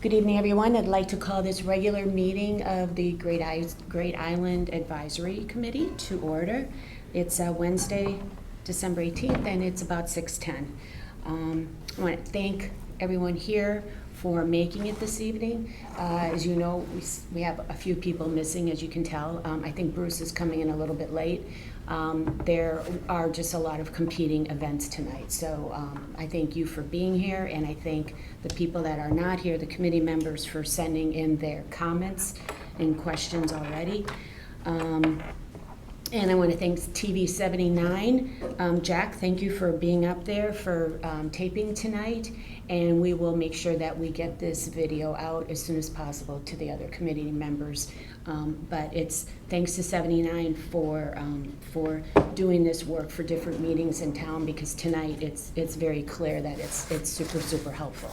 Good evening, everyone. I'd like to call this regular meeting of the Great Island Advisory Committee to order. It's Wednesday, December 18th, and it's about 6:10. I want to thank everyone here for making it this evening. As you know, we have a few people missing, as you can tell. I think Bruce is coming in a little bit late. There are just a lot of competing events tonight. So I thank you for being here, and I thank the people that are not here, the committee members, for sending in their comments and questions already. And I want to thank TV 79. Jack, thank you for being up there for taping tonight. And we will make sure that we get this video out as soon as possible to the other committee members. But it's thanks to 79 for doing this work for different meetings in town, because tonight it's very clear that it's super helpful.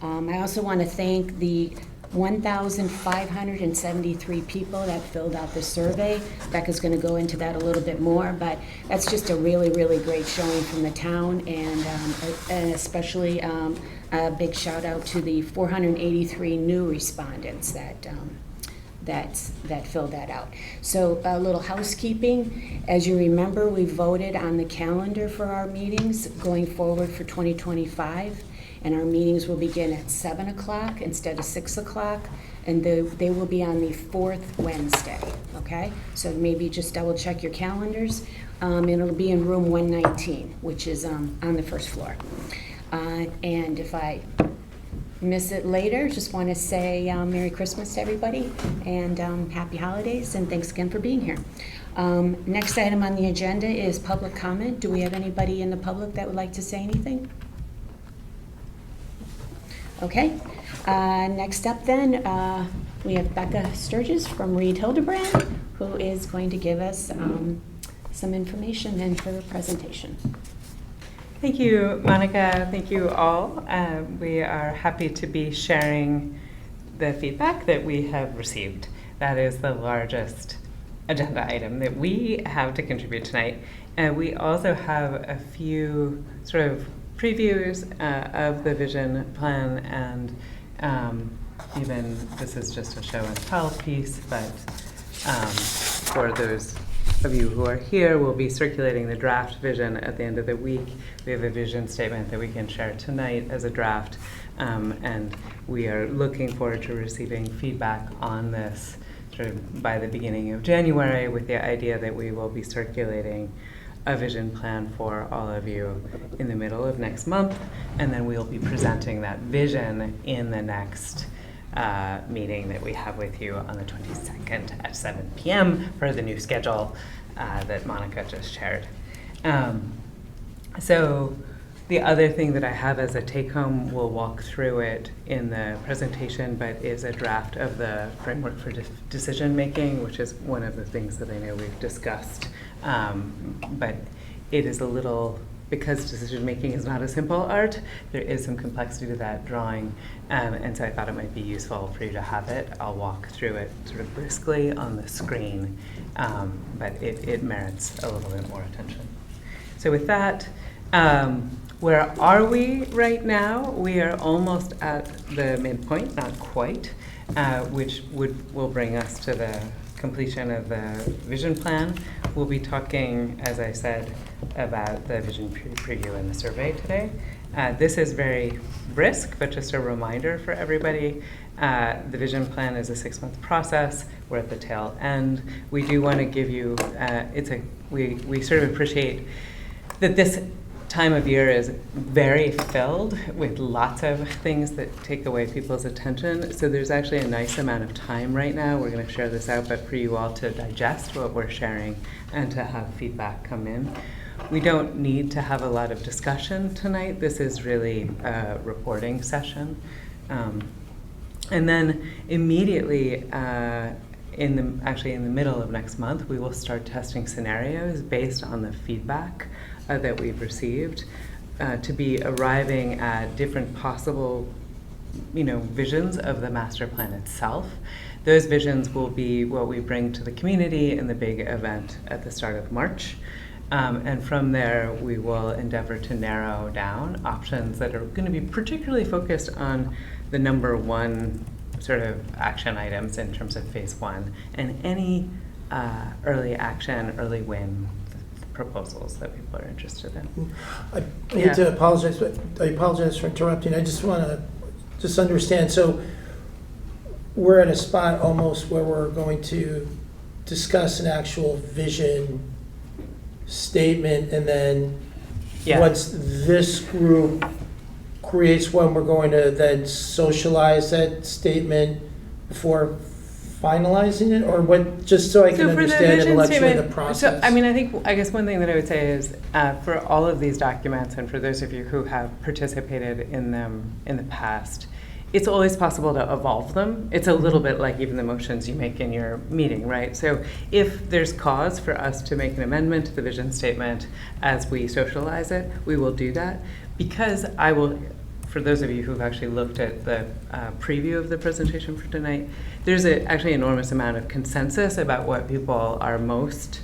I also want to thank the 1,573 people that filled out the survey. Becca's going to go into that a little bit more, but that's just a really great showing from the town, and especially a big shout out to the 483 new respondents that filled that out. So a little housekeeping. As you remember, we voted on the calendar for our meetings going forward for 2025. And our meetings will begin at 7 o'clock instead of 6 o'clock, and they will be on the fourth Wednesday, okay? So maybe just double check your calendars. And it'll be in room 119, which is on the first floor. And if I miss it later, just want to say Merry Christmas to everybody, and Happy Holidays, and thanks again for being here. Next item on the agenda is public comment. Do we have anybody in the public that would like to say anything? Okay, next up then, we have Becca Sturgis from Reed Hildebrand, who is going to give us some information in her presentation. Thank you, Monica. Thank you all. We are happy to be sharing the feedback that we have received. That is the largest agenda item that we have to contribute tonight. And we also have a few sort of previews of the vision plan, and even this is just a show and tell piece, but for those of you who are here, we'll be circulating the draft vision at the end of the week. We have a vision statement that we can share tonight as a draft, and we are looking forward to receiving feedback on this sort of by the beginning of January, with the idea that we will be circulating a vision plan for all of you in the middle of next month, and then we'll be presenting that vision in the next meeting that we have with you on the 22nd at 7 p.m. for the new schedule that Monica just shared. So the other thing that I have as a take-home, we'll walk through it in the presentation, but is a draft of the framework for decision-making, which is one of the things that I know we've discussed. But it is a little, because decision-making is not a simple art, there is some complexity to that drawing, and so I thought it might be useful for you to have it. I'll walk through it sort of briskly on the screen, but it merits a little bit more attention. So with that, where are we right now? We are almost at the midpoint, not quite, which will bring us to the completion of the vision plan. We'll be talking, as I said, about the vision preview and the survey today. This is very brisk, but just a reminder for everybody. The vision plan is a 6-month process. We're at the tail end. We do want to give you, we sort of appreciate that this time of year is very filled with lots of things that take away people's attention. So there's actually a nice amount of time right now. We're going to share this out, but for you all to digest what we're sharing and to have feedback come in. We don't need to have a lot of discussion tonight. This is really a reporting session. And then immediately in the middle of next month, we will start testing scenarios based on the feedback that we've received, to be arriving at different possible, visions of the master plan itself. Those visions will be what we bring to the community in the big event at the start of March. And from there, we will endeavor to narrow down options that are going to be particularly focused on the number one sort of action items in terms of phase one, and any early action, early win proposals that people are interested in. I hate to apologize, but I apologize for interrupting. I just want to just understand. So we're at a spot almost where we're going to discuss an actual vision statement, and then once this group creates one, we're going to then socialize that statement before finalizing it, or what? Just so I can understand intellectually the process. So, I guess one thing that I would say is for all of these documents, and for those of you who have participated in them in the past, it's always possible to evolve them. It's a little bit like even the motions you make in your meeting, right? So if there's cause for us to make an amendment to the vision statement as we socialize it, we will do that. Because I will, for those of you who've actually looked at the preview of the presentation for tonight, there's actually an enormous amount of consensus about what people are most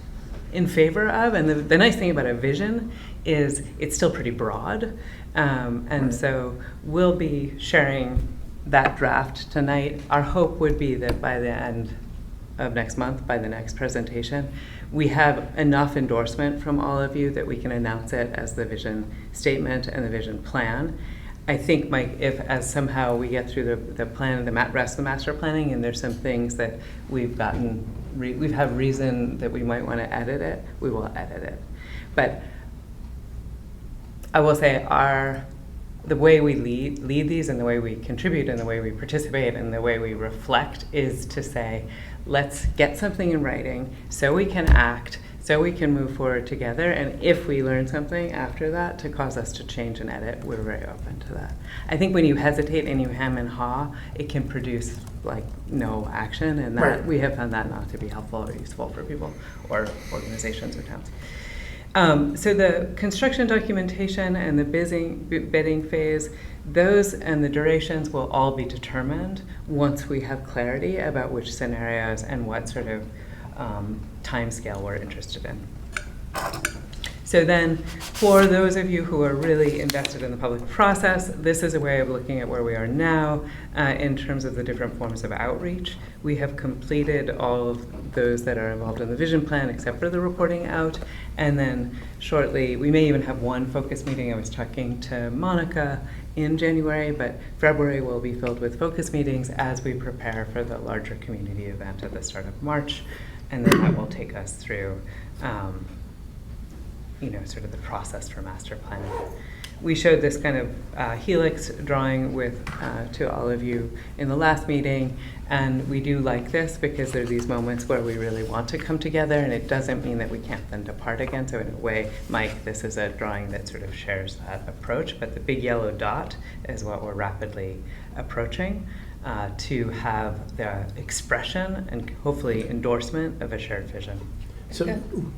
in favor of. And the nice thing about a vision is it's still pretty broad. And so we'll be sharing that draft tonight. Our hope would be that by the end of next month, by the next presentation, we have enough endorsement from all of you that we can announce it as the vision statement and the vision plan. I think, Mike, if as somehow we get through the plan, the rest of the master planning, and there's some things that we've had reason that we might want to edit it, we will edit it. But I will say the way we lead these, and the way we contribute, and the way we participate, and the way we reflect is to say, let's get something in writing so we can act, so we can move forward together. And if we learn something after that to cause us to change and edit, we're very open to that. I think when you hesitate and you hem and haw, it can produce like no action, and that we have found that not to be helpful or useful for people or organizations or towns. So the construction documentation and the bidding phase, those and the durations will all be determined once we have clarity about which scenarios and what sort of time scale we're interested in. So then, for those of you who are really invested in the public process, this is a way of looking at where we are now in terms of the different forms of outreach. We have completed all of those that are involved in the vision plan, except for the reporting out. And then shortly, we may even have one focus meeting. I was talking to Monica in January, but February will be filled with focus meetings as we prepare for the larger community event at the start of March. And then that will take us through sort of the process for master planning. We showed this kind of helix drawing to all of you in the last meeting, and we do like this because there are these moments where we really want to come together, and it doesn't mean that we can't then depart again. So in a way, Mike, this is a drawing that sort of shares that approach, but the big yellow dot is what we're rapidly approaching to have the expression and hopefully endorsement of a shared vision. So,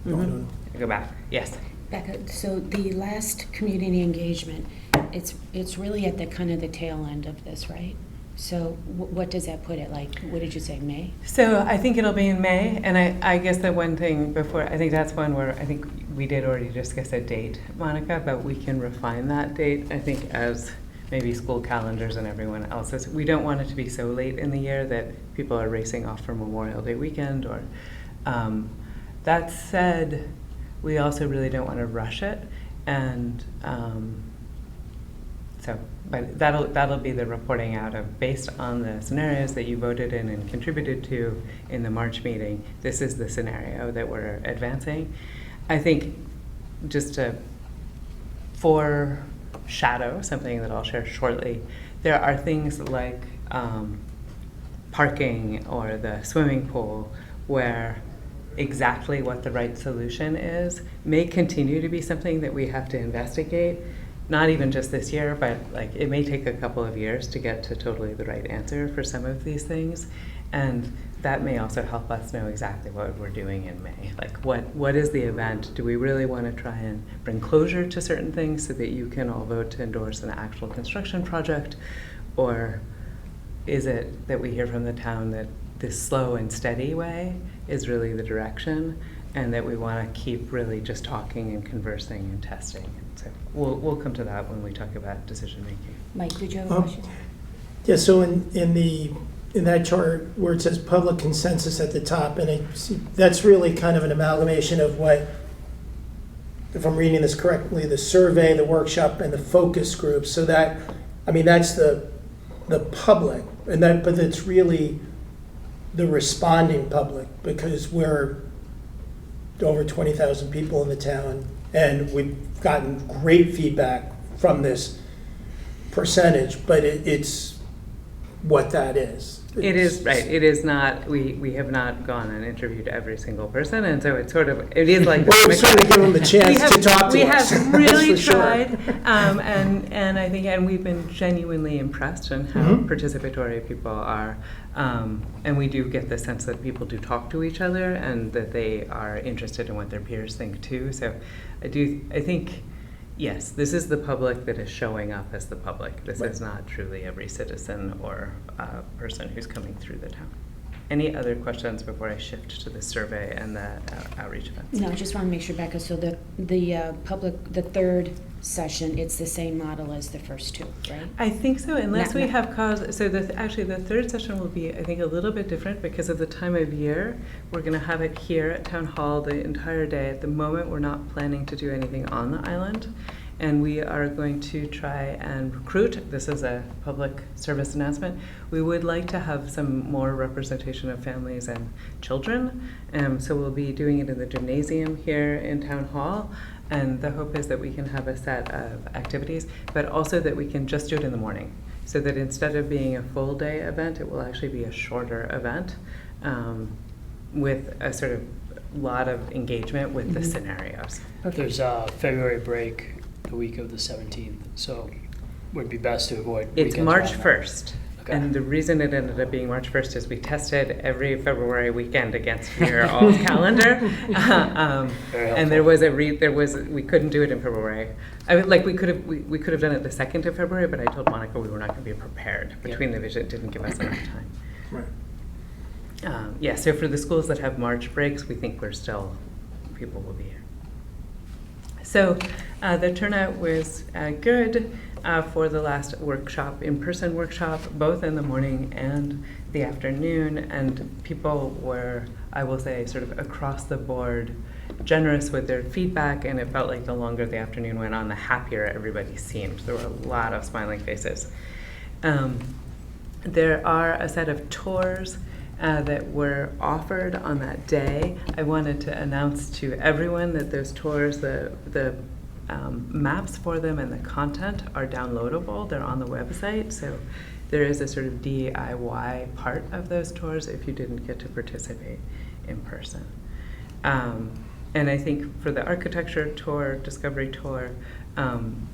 Go back. Yes. Becca, so the last community engagement, it's really at the kind of the tail end of this, right? So what does that put it like? What did you say, May? So I think it'll be in May, and I guess the one thing before, I think that's one where I think we did already discuss a date, Monica, but we can refine that date, I think, as maybe school calendars and everyone else's. We don't want it to be so late in the year that people are racing off for Memorial Day weekend. Or that said, we also really don't want to rush it, and but that'll be the reporting out of based on the scenarios that you voted in and contributed to in the March meeting. This is the scenario that we're advancing. I think just to foreshadow something that I'll share shortly, there are things like parking or the swimming pool where exactly what the right solution is may continue to be something that we have to investigate, not even just this year, but like it may take a couple of years to get to totally the right answer for some of these things. And that may also help us know exactly what we're doing in May. Like what is the event? Do we really want to try and bring closure to certain things so that you can all vote to endorse an actual construction project? Or is it that we hear from the town that this slow and steady way is really the direction, and that we want to keep really just talking and conversing and testing? And so we'll come to that when we talk about decision making. Mike, did you have a question? Yeah, so in that chart where it says public consensus at the top, and I see, that's really kind of an amalgamation of what, if I'm reading this correctly, the survey, the workshop, and the focus groups. So that, I mean, that's the public, but it's really the responding public, because we're over 20,000 people in the town, and we've gotten great feedback from this percentage, but it's what that is. It is, right, it is not, we have not gone and interviewed every single person, and so it's sort of, it is like. We're trying to give them a chance to talk to us. We have really That's for sure. tried, and I think, and we've been genuinely impressed in how participatory people are. And we do get the sense that people do talk to each other and that they are interested in what their peers think too. So I think, yes, this is the public that is showing up as the public. This is not truly every citizen or person who's coming through the town. Any other questions before I shift to the survey and the outreach events? No, I just want to make sure, Becca, so the the third session, it's the same model as the first two, right? I think so, unless No, we no. have cause, so actually the third session will be, I think, a little bit different because of the time of year. We're gonna have it here at Town Hall the entire day. At the moment, we're not planning to do anything on the island. And we are going to try and recruit, this is a public service announcement, we would like to have some more representation of families and children. So we'll be doing it in the gymnasium here in Town Hall. And the hope is that we can have a set of activities, but also that we can just do it in the morning. So that instead of being a full day event, it will actually be a shorter event with a sort of lot of engagement with the scenarios. There's a February break the week of the 17th, so would be best to avoid It's weekends March around that. 1st. Okay. And the reason it ended up being March 1st is we tested every February weekend against your all's calendar. Very And there helpful. was we couldn't do it in February. I mean, like we could have done it the 2nd of February, but I told Monica we were not going to be prepared. Between the vision, it didn't give us enough time. Right. Yeah, so for the schools that have March breaks, we think people will be here. So the turnout was good for the last workshop, in-person workshop, both in the morning and the afternoon. And people were, I will say, sort of across the board generous with their feedback. And it felt like the longer the afternoon went on, the happier everybody seemed. There were a lot of smiling faces. There are a set of tours that were offered on that day. I wanted to announce to everyone that those tours, the maps for them and the content are downloadable. They're on the website, so there is a sort of DIY part of those tours if you didn't get to participate in person. And I think for the architecture tour, discovery tour,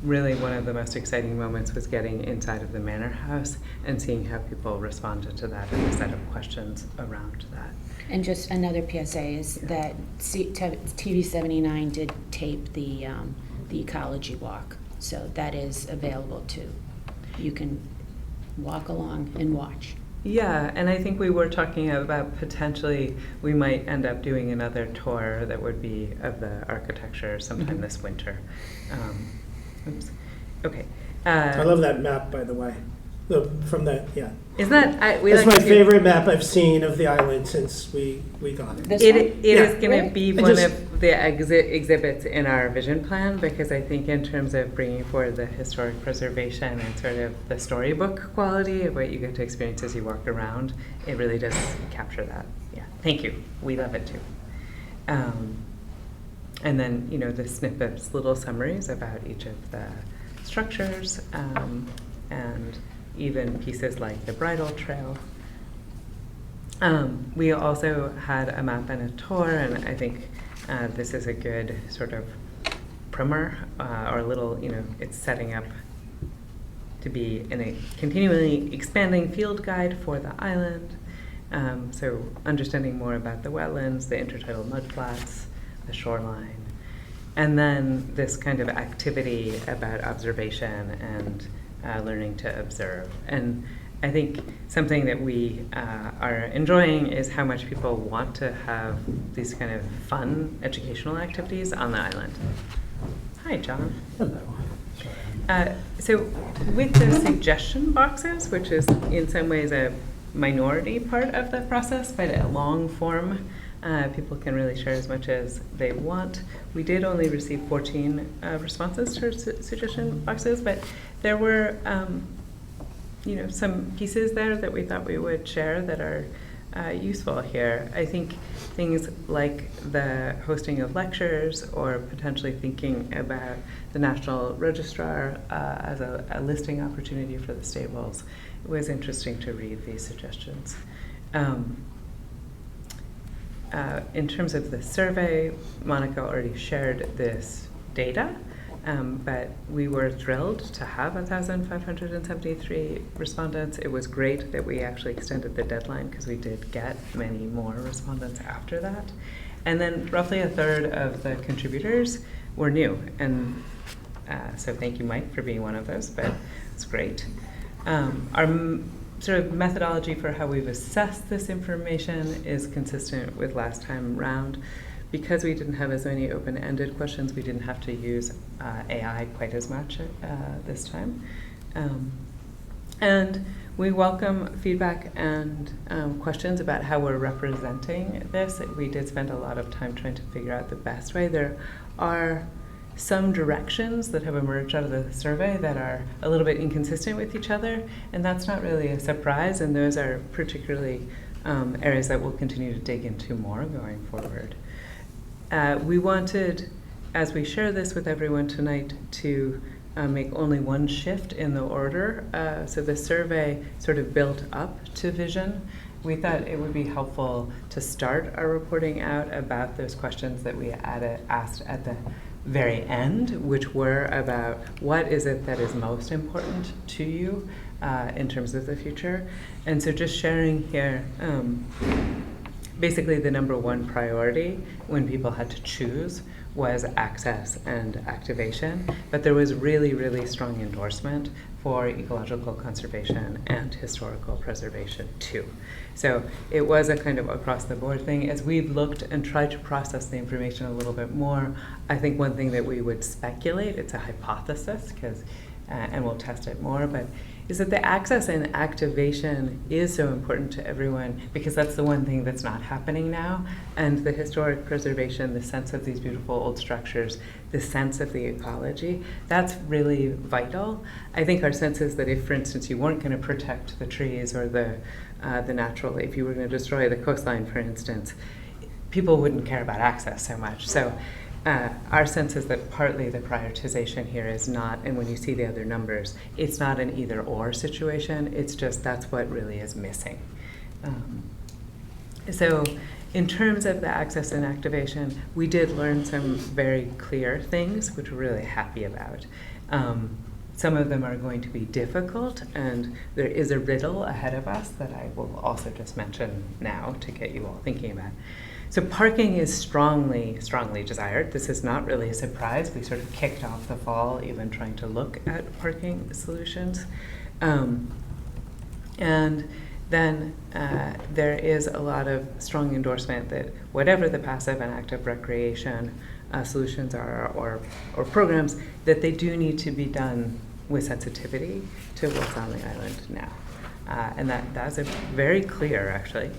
really one of the most exciting moments was getting inside of the Manor House and seeing how people responded to that and a set of questions around that. And just another PSA is that TV 79 did tape the ecology walk, so that is available too. You can walk along and watch. Yeah, and I think we were talking about potentially we might end up doing another tour that would be of the architecture sometime this winter. Oops. Okay. I love that map, by the way. From that, yeah. Isn't that That's my favorite map I've seen of the island since we got it. This It one? is Yeah. going to Really? be I one just- of the exhibits in our vision plan, because I think in terms of bringing forward the historic preservation and sort of the storybook quality of what you get to experience as you walk around, it really does capture that. Yeah, thank you. We love it too. And then, the snippets, little summaries about each of the structures, and even pieces like the bridle trail. We also had a map and a tour, and I think this is a good sort of primer, or a little, it's setting up to be in a continually expanding field guide for the island. So understanding more about the wetlands, the intertidal mudflats, the shoreline, and then this kind of activity about observation and learning to observe. And I think something that we are enjoying is how much people want to have these kind of fun educational activities on the island. Hi, John. Hello. Sorry, So with the suggestion boxes, which is in some ways a minority part of the process, but a long form, people can really share as much as they want. We did only receive 14 responses to our suggestion boxes, but there were some pieces there that we thought we would share that are useful here. I think things like the hosting of lectures or potentially thinking about the National Registrar as a listing opportunity for the stables. It was interesting to read these suggestions. In terms of the survey, Monica already shared this data, but we were thrilled to have 1,573 respondents. It was great that we actually extended the deadline because we did get many more respondents after that. And then roughly a third of the contributors were new. And so thank you, Mike, for being one of those, but it's great. Our sort of methodology for how we've assessed this information is consistent with last time round. Because we didn't have as many open-ended questions, we didn't have to use AI quite as much this time. And we welcome feedback and questions about how we're representing this. We did spend a lot of time trying to figure out the best way. There are some directions that have emerged out of the survey that are a little bit inconsistent with each other, and that's not really a surprise, and those are particularly areas that we'll continue to dig into more going forward. We wanted, as we share this with everyone tonight, to make only one shift in the order. So the survey sort of built up to vision. We thought it would be helpful to start our reporting out about those questions that we asked at the very end, which were about what is it that is most important to you in terms of the future. And so just sharing here, basically the number one priority when people had to choose was access and activation, but there was really, really strong endorsement for ecological conservation and historical preservation too. So it was a kind of across the board thing. As we've looked and tried to process the information a little bit more, I think one thing that we would speculate, it's a hypothesis, and we'll test it more, but is that the access and activation is so important to everyone because that's the one thing that's not happening now. And the historic preservation, the sense of these beautiful old structures, the sense of the ecology, that's really vital. I think our sense is that if, for instance, you weren't going to protect the trees or the natural, if you were going to destroy the coastline, for instance, people wouldn't care about access so much. So our sense is that partly the prioritization here is not, and when you see the other numbers, it's not an either or situation, it's just that's what really is missing. So in terms of the access and activation, we did learn some very clear things, which we're really happy about. Some of them are going to be difficult, and there is a riddle ahead of us that I will also just mention now to get you all thinking about. So parking is strongly, strongly desired. This is not really a surprise. We sort of kicked off the fall even trying to look at parking solutions. And then there is a lot of strong endorsement that whatever the passive and active recreation solutions are or programs, that they do need to be done with sensitivity to what's on the island now. And that's a very clear, actually.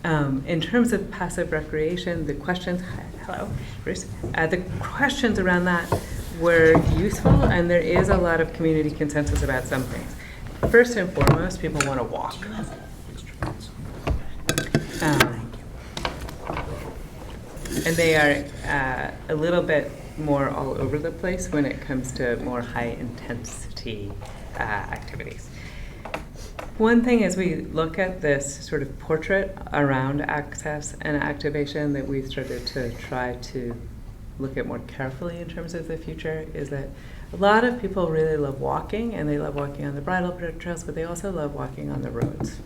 In terms of passive recreation, the questions, hello, Bruce, the questions around that were useful, and there is a lot of community consensus about some things. First and foremost, people want to walk. And they are a little bit more all over the place when it comes to more high intensity activities. One thing as we look at this sort of portrait around access and activation that we've started to try to look at more carefully in terms of the future is that a lot of people really love walking, and they love walking on the bridle trails, but they also love walking on the roads.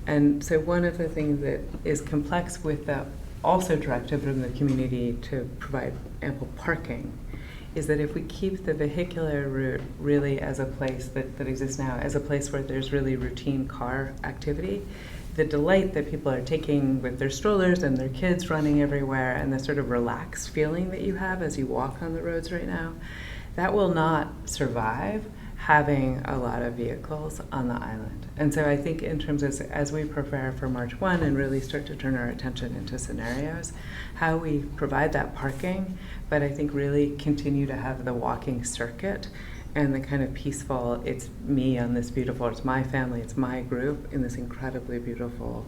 And so one of the things that is complex with the also directive from the community to provide ample parking is that if we keep the vehicular route really as a place that exists now, as a place where there's really routine car activity, the delight that people are taking with their strollers and their kids running everywhere and the sort of relaxed feeling that you have as you walk on the roads right now, that will not survive having a lot of vehicles on the island. And so I think in terms of, as we prepare for March 1 and really start to turn our attention into scenarios, how we provide that parking, but I think really continue to have the walking circuit and the kind of peaceful, it's me on this beautiful, it's my family, it's my group in this incredibly beautiful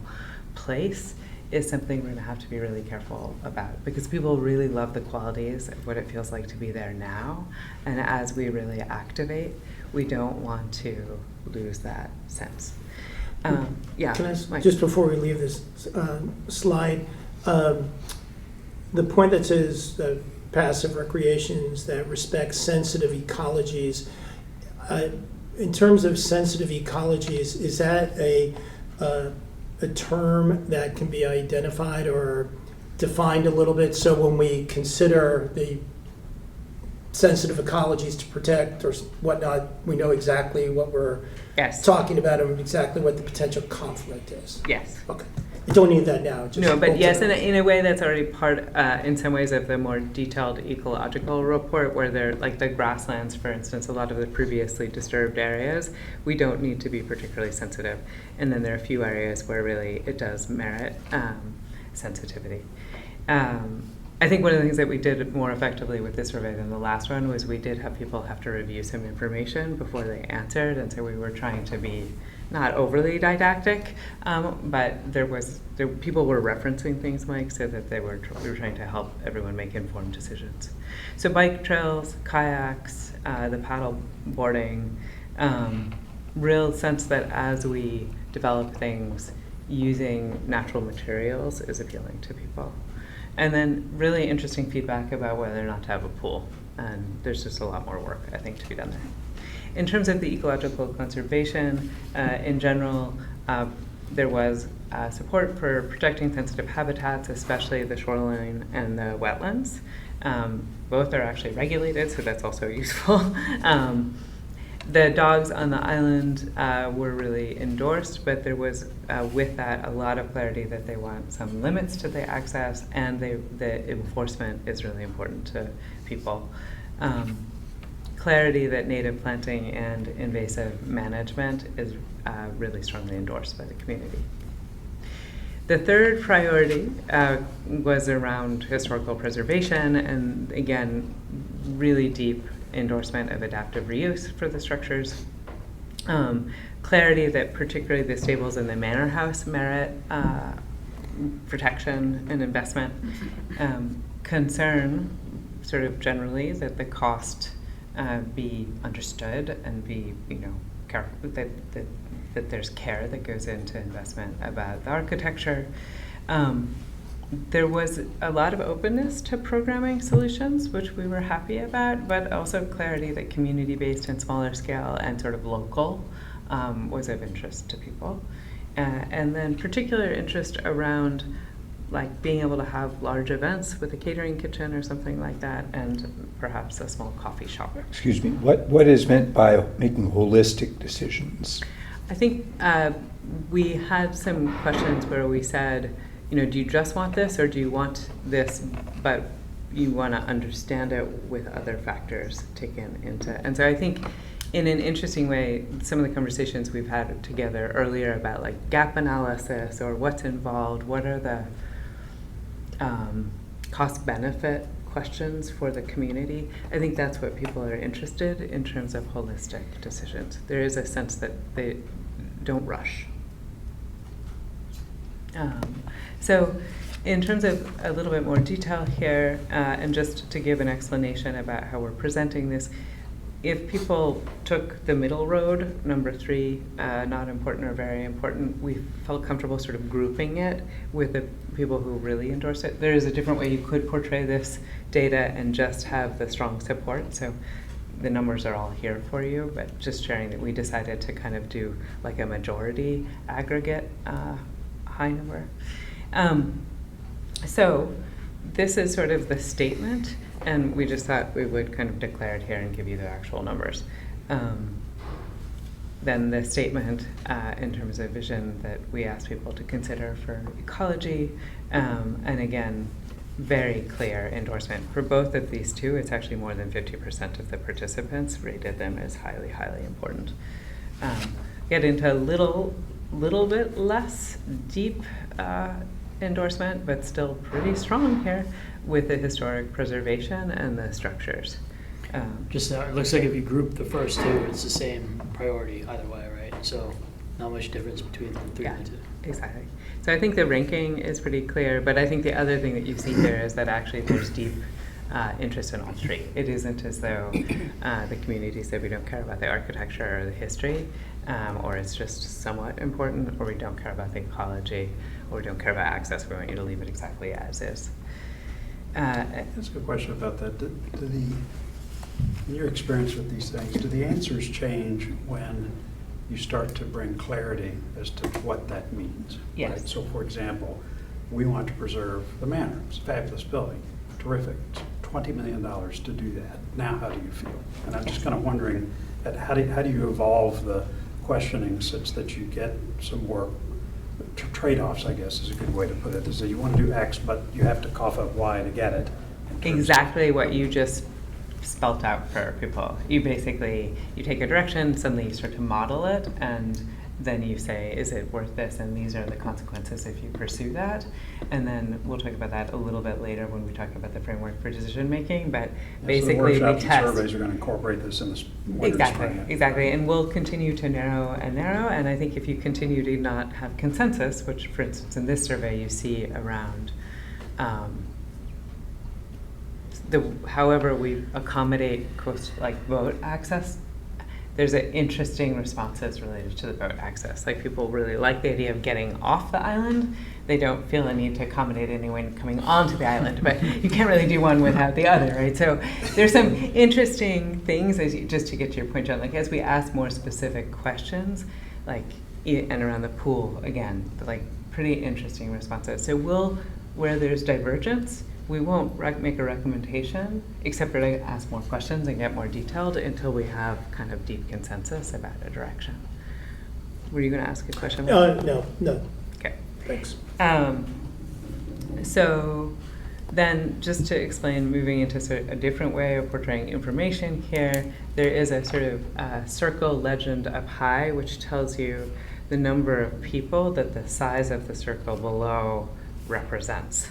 place, is something we're going to have to be really careful about, because people really love the qualities of what it feels like to be there now. And as we really activate, we don't want to lose that sense. Yeah. Can I, Mike. just before we leave this slide, the point that says passive recreations that respect sensitive ecologies, in terms of sensitive ecologies, is that a term that can be identified or defined a little bit, so when we consider the sensitive ecologies to protect or whatnot, we know exactly what we're Yes. talking about and exactly what the potential conflict is? Yes. Okay. You don't need that now. Just No, but go yes, to- in a way that's already part, in some ways, of the more detailed ecological report, where they're like the grasslands, for instance, a lot of the previously disturbed areas, we don't need to be particularly sensitive. And then there are a few areas where really it does merit sensitivity. I think one of the things that we did more effectively with this survey than the last one was we did have people have to review some information before they answered, and so we were trying to be not overly didactic, but people were referencing things, Mike, so that we were trying to help everyone make informed decisions. So bike trails, kayaks, the paddle boarding, real sense that as we develop things, using natural materials is appealing to people. And then really interesting feedback about whether or not to have a pool. And there's just a lot more work, I think, to be done there. In terms of the ecological conservation, in general, there was support for protecting sensitive habitats, especially the shoreline and the wetlands. Both are actually regulated, so that's also useful. The dogs on the island were really endorsed, but there was, with that, a lot of clarity that they want some limits to the access, and the enforcement is really important to people. Clarity that native planting and invasive management is really strongly endorsed by the community. The third priority was around historical preservation, and again, really deep endorsement of adaptive reuse for the structures. Clarity that particularly the stables and the manor house merit protection and investment. Concern, sort of generally, that the cost be understood and be, careful, that there's care that goes into investment about the architecture. There was a lot of openness to programming solutions, which we were happy about, but also clarity that community-based and smaller scale and sort of local was of interest to people. And then particular interest around like being able to have large events with a catering kitchen or something like that, and perhaps a small coffee shop. Excuse me, what is meant by making holistic decisions? I think we had some questions where we said, do you just want this, or do you want this, but you want to understand it with other factors taken into? And so I think in an interesting way, some of the conversations we've had together earlier about like gap analysis or what's involved, what are the cost benefit questions for the community, I think that's what people are interested in terms of holistic decisions. There is a sense that they don't rush. So in terms of a little bit more detail here, and just to give an explanation about how we're presenting this, if people took the middle road, number 3, not important or very important, we felt comfortable sort of grouping it with the people who really endorse it. There is a different way you could portray this data and just have the strong support. So the numbers are all here for you, but just sharing that we decided to kind of do like a majority aggregate high number. So this is sort of the statement, and we just thought we would kind of declare it here and give you the actual numbers. Then the statement in terms of vision that we asked people to consider for ecology, and again, very clear endorsement. For both of these two, it's actually more than 50% of the participants rated them as highly, highly important. Get into a little bit less deep endorsement, but still pretty strong here with the historic preservation and the structures. Just now, it looks like if you group the first two, it's the same priority either way, right? So not much difference between the three and the two. Exactly. So I think the ranking is pretty clear, but I think the other thing that you see here is that actually there's deep interest in all three. It isn't as though the community said we don't care about the architecture or the history, or it's just somewhat important, or we don't care about the ecology, or we don't care about access. We want you to leave it exactly as is. That's a good question about that. In your experience with these things, do the answers change when you start to bring clarity as to what that means? Yes. Right? So, for example, we want to preserve the manor. It's a fabulous building, terrific. It's $20 million to do that. Now, how do you feel? And I'm just kind of wondering, how do you evolve the questioning such that you get some more trade-offs, I guess is a good way to put it, is that you want to do X, but you have to cough up Y to get it. Exactly what you just spelt out for people. You take a direction, suddenly you start to model it, and then you say, is it worth this? And these are the consequences if you pursue that. And then we'll talk about that a little bit later when we talk about the framework for decision making. But basically, so the workshops we test. and surveys are going to incorporate this in this winter, spring. Exactly. And we'll continue to narrow and narrow. And I think if you continue to not have consensus, which, for instance, in this survey you see around however we accommodate vote access, there's interesting responses related to the vote access. Like, people really like the idea of getting off the island. They don't feel a need to accommodate anyone coming onto the island, but you can't really do one without the other, right? So there's some interesting things, just to get to your point, John, like as we ask more specific questions, and around the pool, again, pretty interesting responses. So where there's divergence, we won't make a recommendation, except for to ask more questions and get more detailed until we have kind of deep consensus about a direction. Were you going to ask a question? No. Okay. Thanks. So then, just to explain, moving into sort of a different way of portraying information here, there is a sort of circle legend up high, which tells you the number of people that the size of the circle below represents.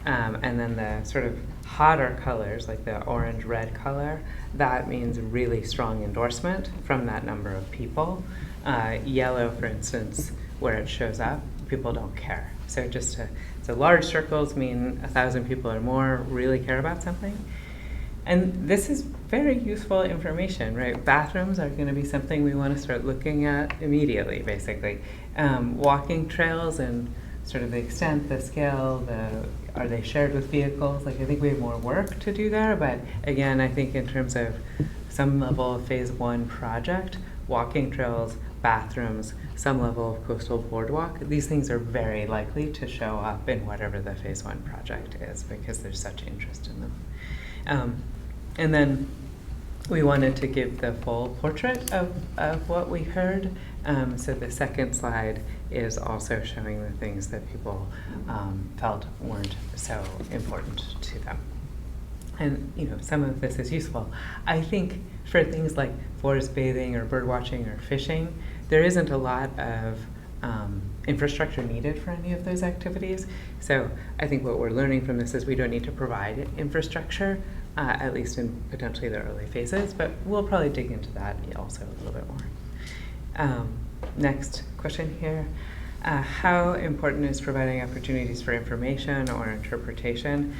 And then the sort of hotter colors, like the orange-red color, that means really strong endorsement from that number of people. Yellow, for instance, where it shows up, people don't care. So so large circles mean 1,000 people or more really care about something. And this is very useful information, right? Bathrooms are going to be something we want to start looking at immediately, basically. Walking trails and sort of the extent, the scale, are they shared with vehicles? I think we have more work to do there, but again, I think in terms of some level of phase 1 project, walking trails, bathrooms, some level of coastal boardwalk, these things are very likely to show up in whatever the phase 1 project is, because there's such interest in them. And then we wanted to give the full portrait of what we heard. So the second slide is also showing the things that people felt weren't so important to them. And some of this is useful. I think for things like forest bathing or bird watching or fishing, there isn't a lot of infrastructure needed for any of those activities. So I think what we're learning from this is we don't need to provide infrastructure, at least in potentially the early phases, but we'll probably dig into that also a little bit more. Next question here. How important is providing opportunities for information or interpretation?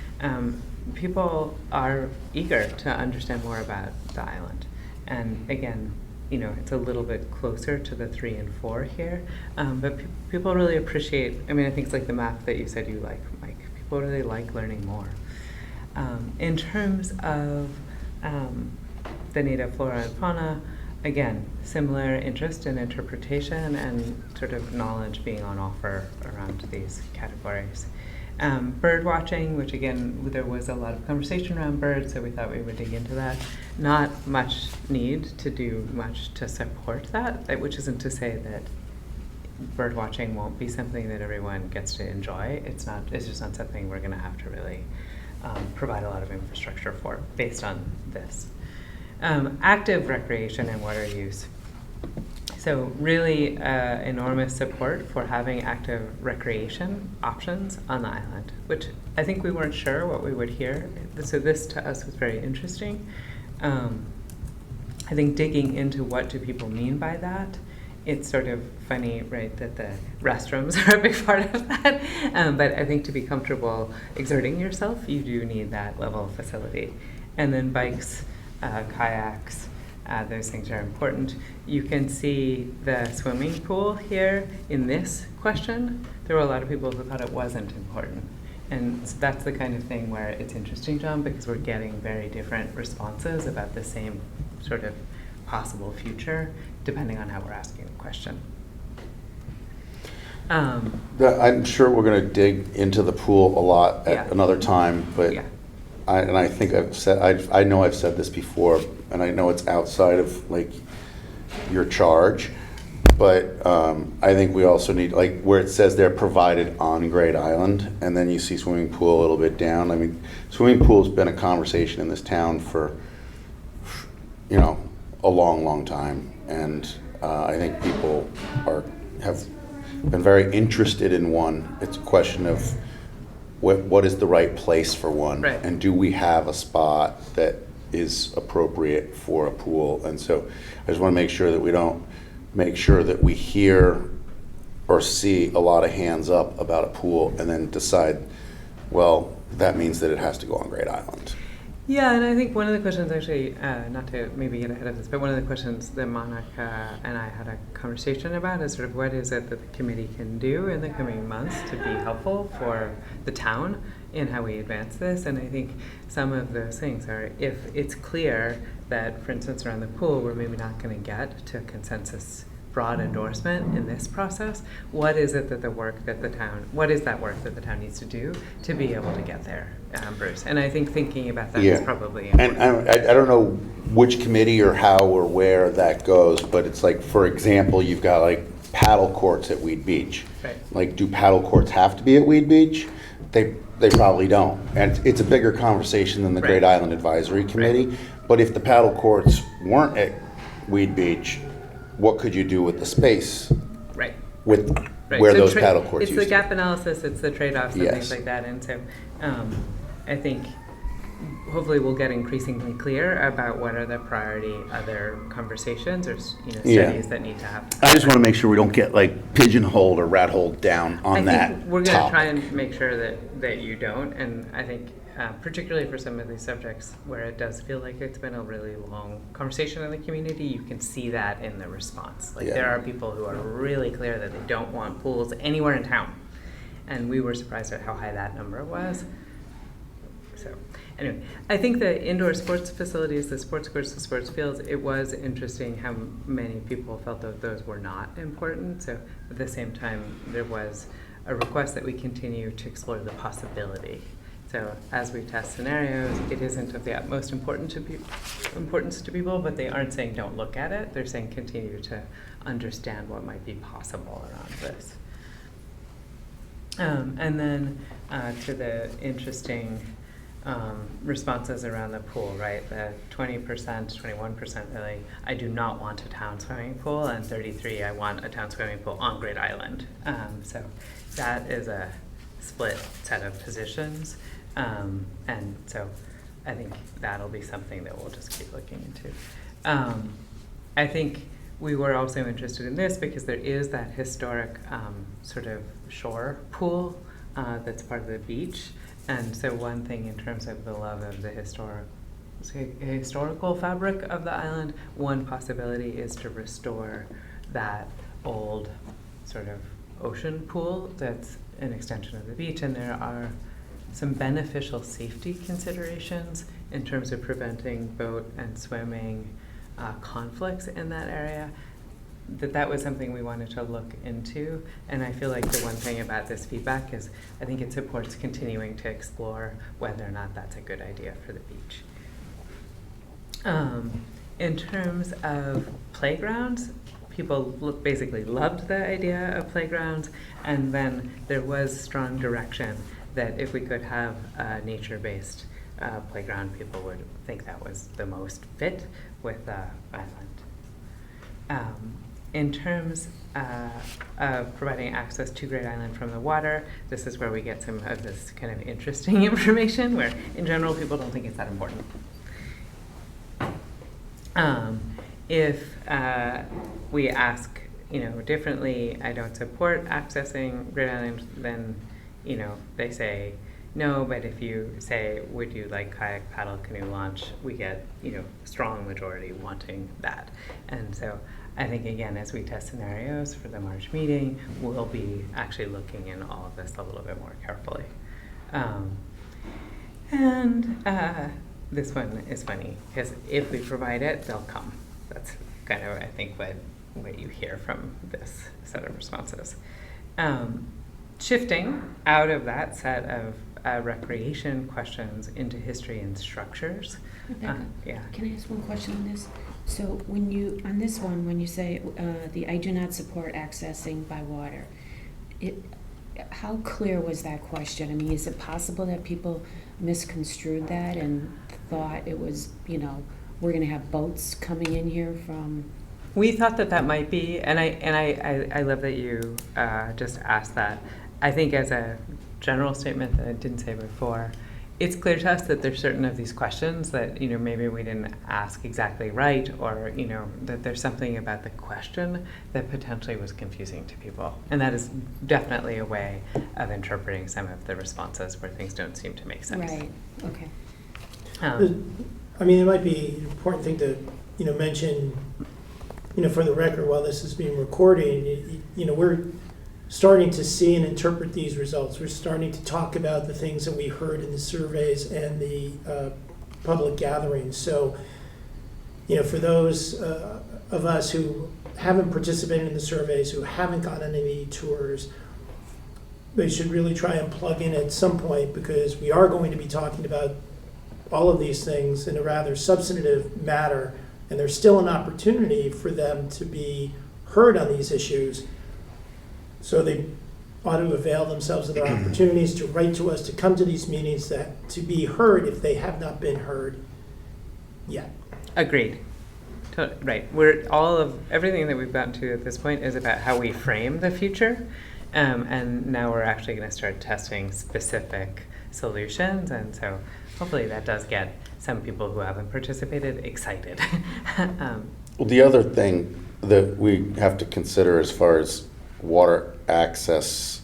People are eager to understand more about the island. And again, it's a little bit closer to the 3 and 4 here, but people really appreciate, I think it's like the map that you said you like, Mike. People really like learning more. In terms of the native flora and fauna, again, similar interest in interpretation and sort of knowledge being on offer around these categories. Bird watching, which again, there was a lot of conversation around birds, so we thought we would dig into that. Not much need to do much to support that, which isn't to say that bird watching won't be something that everyone gets to enjoy. It's just not something we're going to have to really provide a lot of infrastructure for based on this. Active recreation and water use. So really enormous support for having active recreation options on the island, which I think we weren't sure what we would hear. So this to us was very interesting. I think digging into what do people mean by that, it's sort of funny, right, that the restrooms are a big part of that. But I think to be comfortable exerting yourself, you do need that level of facility. And then bikes, kayaks, those things are important. You can see the swimming pool here in this question. There were a lot of people who thought it wasn't important. And so that's the kind of thing where it's interesting, John, because we're getting very different responses about the same sort of possible future, depending on how we're asking the question. I'm sure we're going to dig into the pool a lot at another time, but Yeah. I think I know I've said this before, and I know it's outside of like your charge, but I think we also need, like where it says they're provided on Great Island, and then you see swimming pool a little bit down. I mean, swimming pool's been a conversation in this town for, you know, a long, long time, and I think people have been very interested in one. It's a question of what is the right place for one, right, and do we have a spot that is appropriate for a pool? And so I just want to make sure that we don't make sure that we hear or see a lot of hands up about a pool and then decide, well, that means that it has to go on Great Island. Yeah, and I think one of the questions actually, not to maybe get ahead of this, but one of the questions that Monica and I had a conversation about is sort of what is it that the committee can do in the coming months to be helpful for the town in how we advance this. And I think some of those things are, if it's clear that, for instance, around the pool, we're maybe not going to get to a consensus broad endorsement in this process, what is it that what is that work that the town needs to do to be able to get there, Bruce? And I think thinking about that is probably important. And I don't know which committee or how or where that goes, but it's like, for example, you've got like paddle courts at Weed Beach. Right. Like, do paddle courts have to be at Weed Beach? They probably don't. And it's a bigger conversation than the Great Island Advisory Committee. Right. But if the paddle courts weren't at Weed Beach, what could you do with the space? Right. With Right. where So those paddle courts it's used the to gap analysis, it's the trade-offs and Yes. things like that. And so I think hopefully we'll get increasingly clear about what are the priority other conversations or studies that need to happen. I just want to make sure we don't get like pigeonholed or rat-holed down on that I think we're going to topic. try and make sure that you don't. And I think particularly for some of these subjects where it does feel like it's been a really long conversation in the community, you can see that in the response. Like there are people who are really clear that they don't want pools anywhere in town. And we were surprised at how high that number was. So anyway, I think the indoor sports facilities, the sports courts, the sports fields, it was interesting how many people felt that those were not important. So at the same time, there was a request that we continue to explore the possibility. So as we test scenarios, it isn't of the utmost importance to people, but they aren't saying don't look at it. They're saying continue to understand what might be possible around this. And then to the interesting responses around the pool, right? The 20%, 21% really, I do not want a town swimming pool, and 33%, I want a town swimming pool on Great Island. So that is a split set of positions. And so I think that'll be something that we'll just keep looking into. I think we were also interested in this because there is that historic sort of shore pool that's part of the beach. And so one thing in terms of the love of the historical fabric of the island, one possibility is to restore that old sort of ocean pool that's an extension of the beach. And there are some beneficial safety considerations in terms of preventing boat and swimming conflicts in that area. That was something we wanted to look into, and I feel like the one thing about this feedback is I think it supports continuing to explore whether or not that's a good idea for the beach. In terms of playgrounds, people basically loved the idea of playgrounds, and then there was strong direction that if we could have a nature-based playground, people would think that was the most fit with Island. In terms of providing access to Great Island from the water, this is where we get some of this kind of interesting information where in general people don't think it's that important. If we ask, differently, I don't support accessing Great Island, then, they say no, but if you say, would you like kayak, paddle, canoe launch, we get, strong majority wanting that. And so I think, again, as we test scenarios for the March meeting, we'll be actually looking in all of this a little bit more carefully. This one is funny, because if we provide it, they'll come. That's kind of, I think, what you hear from this set of responses. Shifting out of that set of recreation questions into history and structures. Rebecca, Yeah. can I ask one question on this? So when you say I do not support accessing by water, how clear was that question? I mean, is it possible that people misconstrued that and thought it was, we're going to have boats coming in here from? We thought that might be, and I love that you just asked that. I think as a general statement that I didn't say before, it's clear to us that there's certain of these questions that, maybe we didn't ask exactly right, or, that there's something about the question that potentially was confusing to people. And that is definitely a way of interpreting some of the responses where things don't seem to make sense. Right, okay. I mean, it might be an important thing to, mention, for the record, while this is being recorded, we're starting to see and interpret these results. We're starting to talk about the things that we heard in the surveys and the public gatherings. So, for those of us who haven't participated in the surveys, who haven't gone on any tours, they should really try and plug in at some point, because we are going to be talking about all of these things in a rather substantive matter, and there's still an opportunity for them to be heard on these issues. So they ought to avail themselves of their opportunities to write to us, to come to these meetings, to be heard if they have not been heard yet. Agreed. Right. Everything that we've gotten to at this point is about how we frame the future. And now we're actually going to start testing specific solutions. And so hopefully that does get some people who haven't participated excited. Well, the other thing that we have to consider as far as water access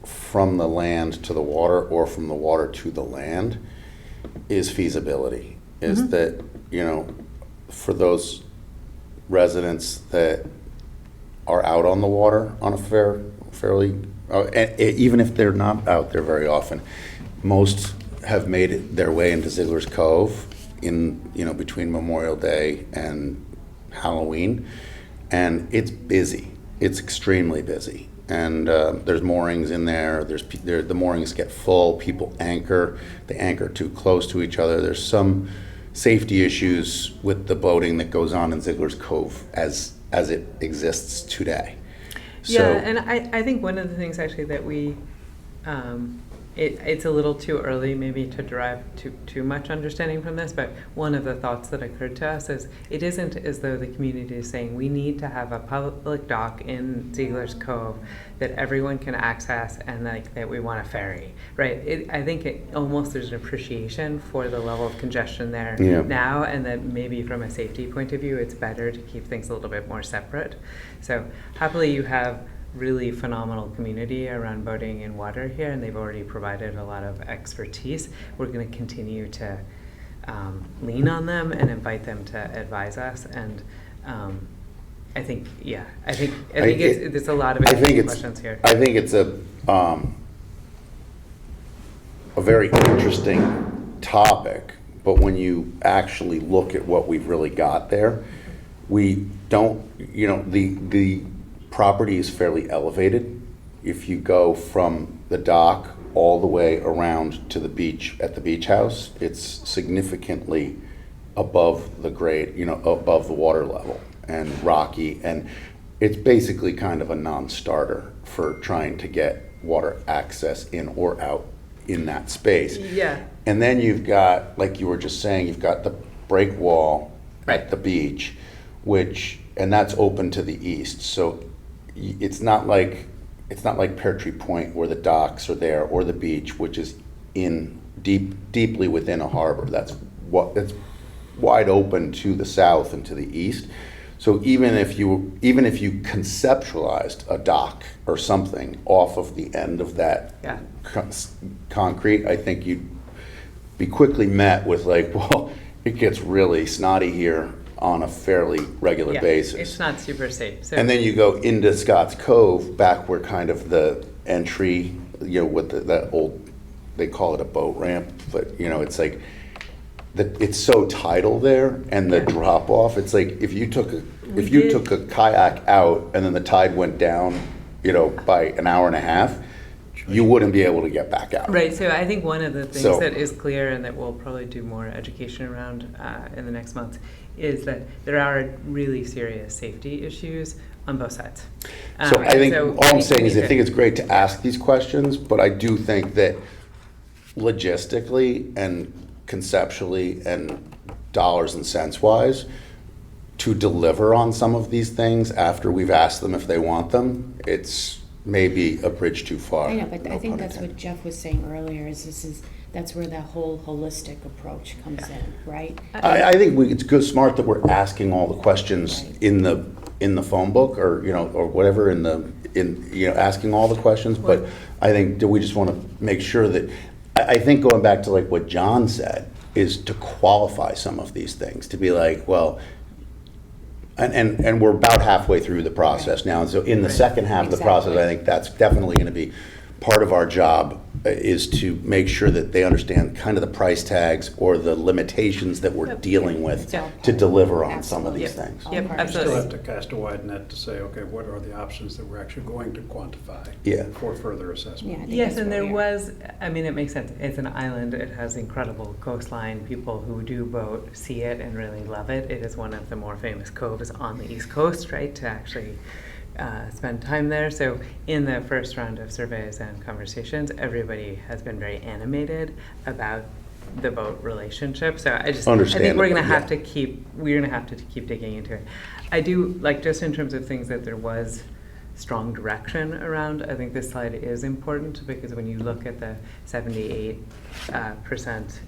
from the land to the water or from the water to the land is feasibility. Is that, for those residents that are out on the water on a fairly, even if they're not out there very often, most have made their way into Ziegler's Cove between Memorial Day and Halloween, and it's busy. It's extremely busy, and there's moorings in there. The moorings get full. People anchor. They anchor too close to each other. There's some safety issues with the boating that goes on in Ziegler's Cove as it exists today. Yeah, and I think one of the things actually that we, it's a little too early maybe to derive too much understanding from this, but one of the thoughts that occurred to us is it isn't as though the community is saying we need to have a public dock in Ziegler's Cove that everyone can access and that we want a ferry, right? I think there's an appreciation for the level of congestion there now, and that maybe from a safety point of view it's better to keep things a little bit more separate. So happily you have really phenomenal community around boating and water here, and they've already provided a lot of expertise. We're going to continue to lean on them and invite them to advise us. And I think it's a lot of interesting questions here. I think it's a very interesting topic, but when you actually look at what we've really got there, we don't. The property is fairly elevated. If you go from the dock all the way around to the beach at the beach house, it's significantly above the grade, above the water level, and rocky. And it's basically kind of a non-starter for trying to get water access in or out in that space. Yeah. And then you've got, like you were just saying, you've got the break wall Right. at the beach, and that's open to the east. So it's not like Pear Tree Point where the docks are there, or the beach, which is in deeply within a harbor. That's wide open to the south and to the east. So even if you conceptualized a dock or something off of the end of that Yeah. concrete, I think you'd be quickly met with like, well, it gets really snotty here on a fairly regular Yeah, basis. it's not super safe. So And then you go into Scotts Cove, back where kind of the entry, with that old, they call it a boat ramp, but it's like, it's so tidal there, and the Yeah. drop off, it's like if you took a kayak out and then the tide went down, by an hour and a half, you wouldn't be able to get back out. Right, so I think one of the things So- that is clear and that we'll probably do more education around in the next month is that there are really serious safety issues on both sides. So I think, so all I'm we saying is I need think to- it's great to ask these questions, but I do think that logistically and conceptually and dollars and cents wise, to deliver on some of these things after we've asked them if they want them, it's maybe a bridge too far. I know, but no I think pun that's what intended. Jeff was saying earlier, that's where that whole holistic approach comes in, right? I think it's good, smart that we're asking all the questions Right. in the phone book, or or whatever, asking all the questions. But I think that we just want to make sure that I think going back to like what John said is to qualify some of these things, to be like, well, and we're about halfway through the process now, and so in the Right. second half of the process, Exactly. I think that's definitely going to be part of our job, is to make sure that they understand kind of the price tags or the limitations that we're Yep. dealing with It's all to part. deliver on some of Absolutely. these things. All Yep, part. You absolutely. still have to cast a wide net to say, okay, what are the options that we're actually going to quantify Yeah. for further assessment? Yeah, I think Yes, that's and where there we are. was, I mean, it makes sense. It's an island. It has incredible coastline. People who do boat see it and really love it. It is one of the more famous coves on the East Coast, right, to actually spend time there. So in the first round of surveys and conversations, everybody has been very animated about the boat relationship. So I think we're Understandable, going to have yeah. to keep digging into it. I do, like, just in terms of things that there was strong direction around, I think this slide is important, because when you look at the 78%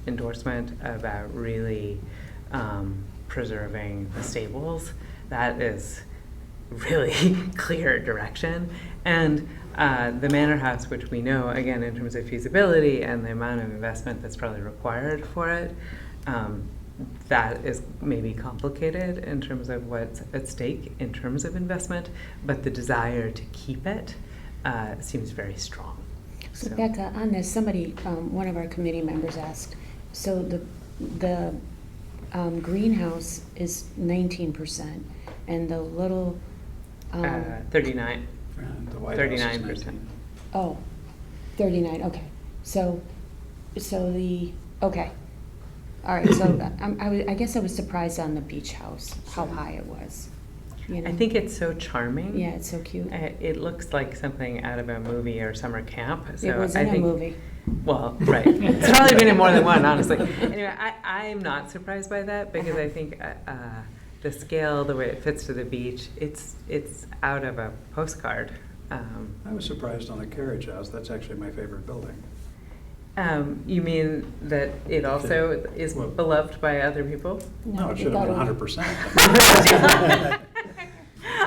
endorsement about really preserving the stables, that is really clear direction. And the Manor House, which we know, again, in terms of feasibility and the amount of investment that's probably required for it, that is maybe complicated in terms of what's at stake in terms of investment, but the desire to keep it seems very strong. So Becca, on this, somebody, one of our committee members asked, so the greenhouse is 19%, and the little, 39. And the White House is 39%. 19. oh, 39, okay. So okay. All right, so I guess I was surprised on the beach house, how high it was, you know? I think it's so charming. Yeah, it's so cute. It looks like something out of a movie or summer camp. So It was I in a think, movie. Well, right. It's probably been in more than one, honestly. Anyway, I'm not surprised by that, because I think the scale, the way it fits to the beach, it's out of a postcard. I was surprised on the carriage house. That's actually my favorite building. You mean that it also is Well- beloved by other people? No, it they should have thought been it was- 100%.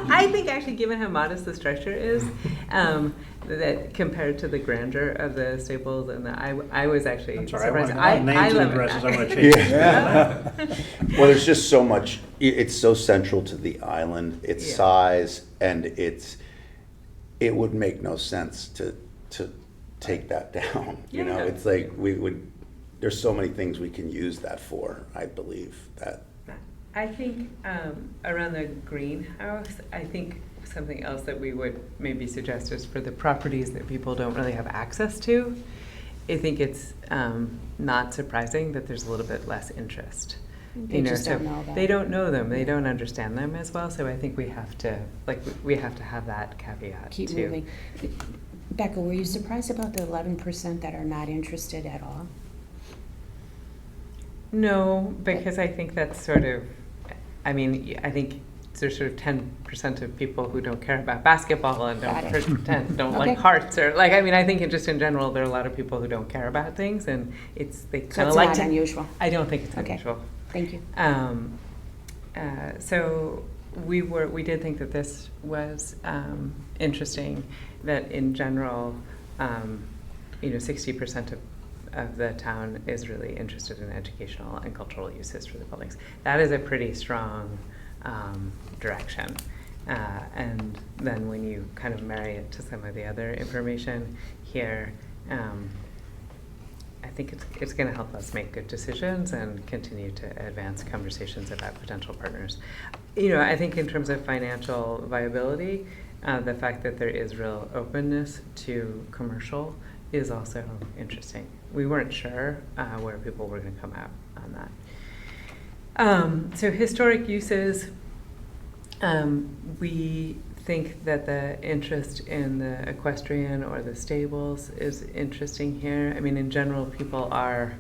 I think actually, given how modest the structure is, that compared to the grandeur of the stables, and I was actually I'm sorry, I want surprised. to names and love it. addresses. I want to change it. Well, there's just so much, it's so central to the island, its Yeah. size, and it would make no sense to take that down. You know, Yeah. it's like there's so many things we can use that for, I believe, that. I think around the greenhouse, I think something else that we would maybe suggest is for the properties that people don't really have access to. I think it's not surprising that there's a little bit less interest. They just don't know that. They don't know them, they don't understand them as well, so I think we have to, we have to have that caveat too. Keep moving. Becca, were you surprised about the 11% that are not interested at all? No, because I think that's sort of, I mean, I think there's sort of 10% of people who don't care about basketball and Got it. don't Okay. like hearts, or like, I mean, I think just in general, there are a lot of people who don't care about things, and they So kind of it's like not to. unusual. I don't think it's Okay. unusual. Thank you. So we did think that this was interesting, that in general, 60% of the town is really interested in educational and cultural uses for the buildings. That is a pretty strong direction. And then when you kind of marry it to some of the other information here, I think it's going to help us make good decisions and continue to advance conversations about potential partners. I think in terms of financial viability, the fact that there is real openness to commercial is also interesting. We weren't sure where people were going to come out on that. So historic uses, we think that the interest in the equestrian or the stables is interesting here. I mean, in general, people are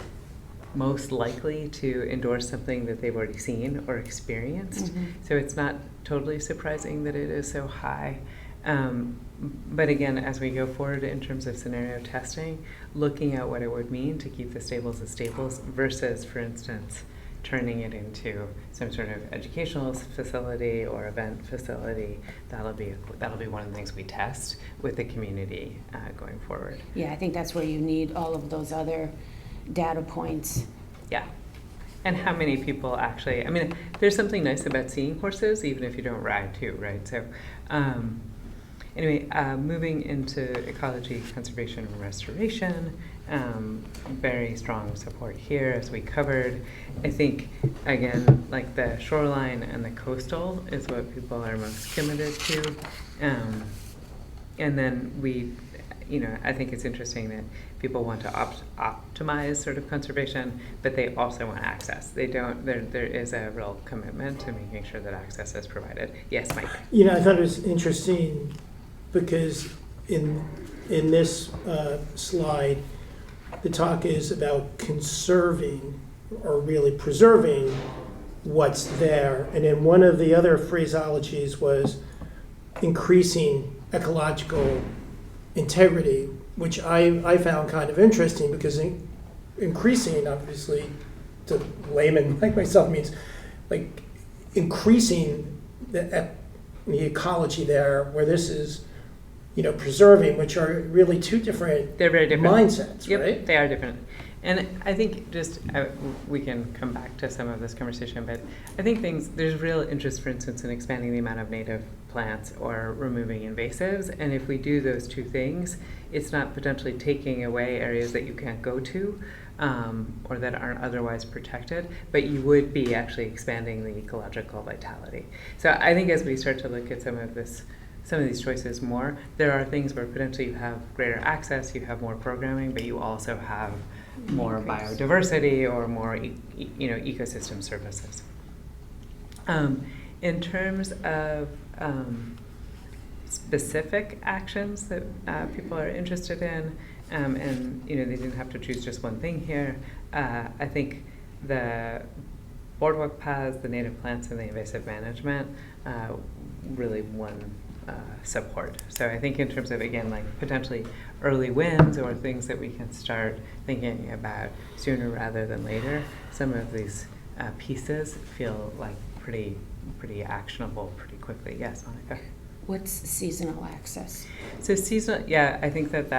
most likely to endorse something that they've already seen or experienced. Mhm. So it's not totally surprising that it is so high. But again, as we go forward in terms of scenario testing, looking at what it would mean to keep the stables as stables versus, for instance, turning it into some sort of educational facility or event facility, that'll be one of the things we test with the community going forward. Yeah, I think that's where you need all of those other data points. Yeah. And how many people actually, I mean, there's something nice about seeing horses, even if you don't ride too, right? So anyway, moving into ecology, conservation, and restoration, very strong support here as we covered. I think, again, like the shoreline and the coastal is what people are most committed to. And then I think it's interesting that people want to optimize sort of conservation, but they also want access. There is a real commitment to making sure that access is provided. Yes, Mike? I thought it was interesting because in this slide, the talk is about conserving or really preserving what's there. And then one of the other phraseologies was increasing ecological integrity, which I found kind of interesting because increasing, obviously, to layman like myself means like increasing the ecology there, where this is preserving, which are really two different They're very different mindsets, Yep, right? they are different. And I think we can come back to some of this conversation, but I think there's real interest, for instance, in expanding the amount of native plants or removing invasives. And if we do those two things, it's not potentially taking away areas that you can't go to or that aren't otherwise protected, but you would be actually expanding the ecological vitality. So I think as we start to look at some of these choices more, there are things where potentially you have greater access, you have more programming, but you also have more biodiversity or more ecosystem services. In terms of specific actions that people are interested in, and they didn't have to choose just one thing here, I think the boardwalk paths, the native plants, and the invasive management really won support. So I think in terms of, again, like potentially early wins or things that we can start thinking about sooner rather than later, some of these pieces feel like pretty actionable pretty quickly. Yes, Monica? What's seasonal access? So seasonal, yeah, I think that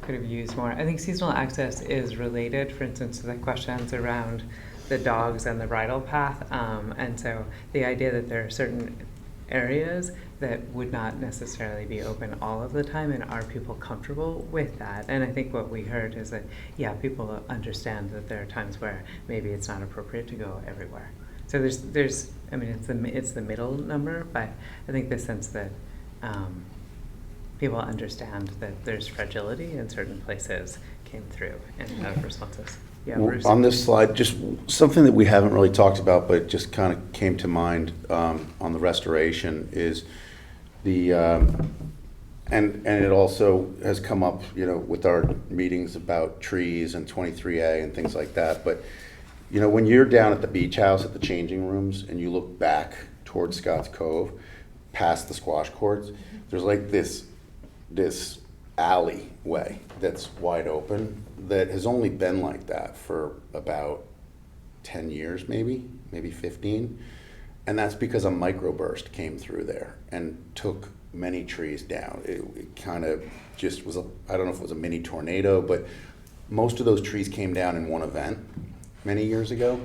could have used more. I think seasonal access is related, for instance, to the questions around the dogs and the bridle path. And so the idea that there are certain areas that would not necessarily be open all of the time, and are people comfortable with that? And I think what we heard is that, yeah, people understand that there are times where maybe it's not appropriate to go everywhere. So there's I mean, it's the middle number, but I think the sense that people understand that there's fragility in certain places came through in those responses. Yeah, On this slide, just something that we haven't really talked about, but it just kind of came to mind on the restoration is the, and it also has come up, with our meetings about trees and 23A and things like that. But, when you're down at the beach house at the changing rooms and you look back towards Scotts Cove, past the squash courts, there's like this alleyway that's wide open that has only been like that for about 10 years, maybe 15. And that's because a microburst came through there and took many trees down. It kind of just was, I don't know if it was a mini tornado, but most of those trees came down in one event many years ago.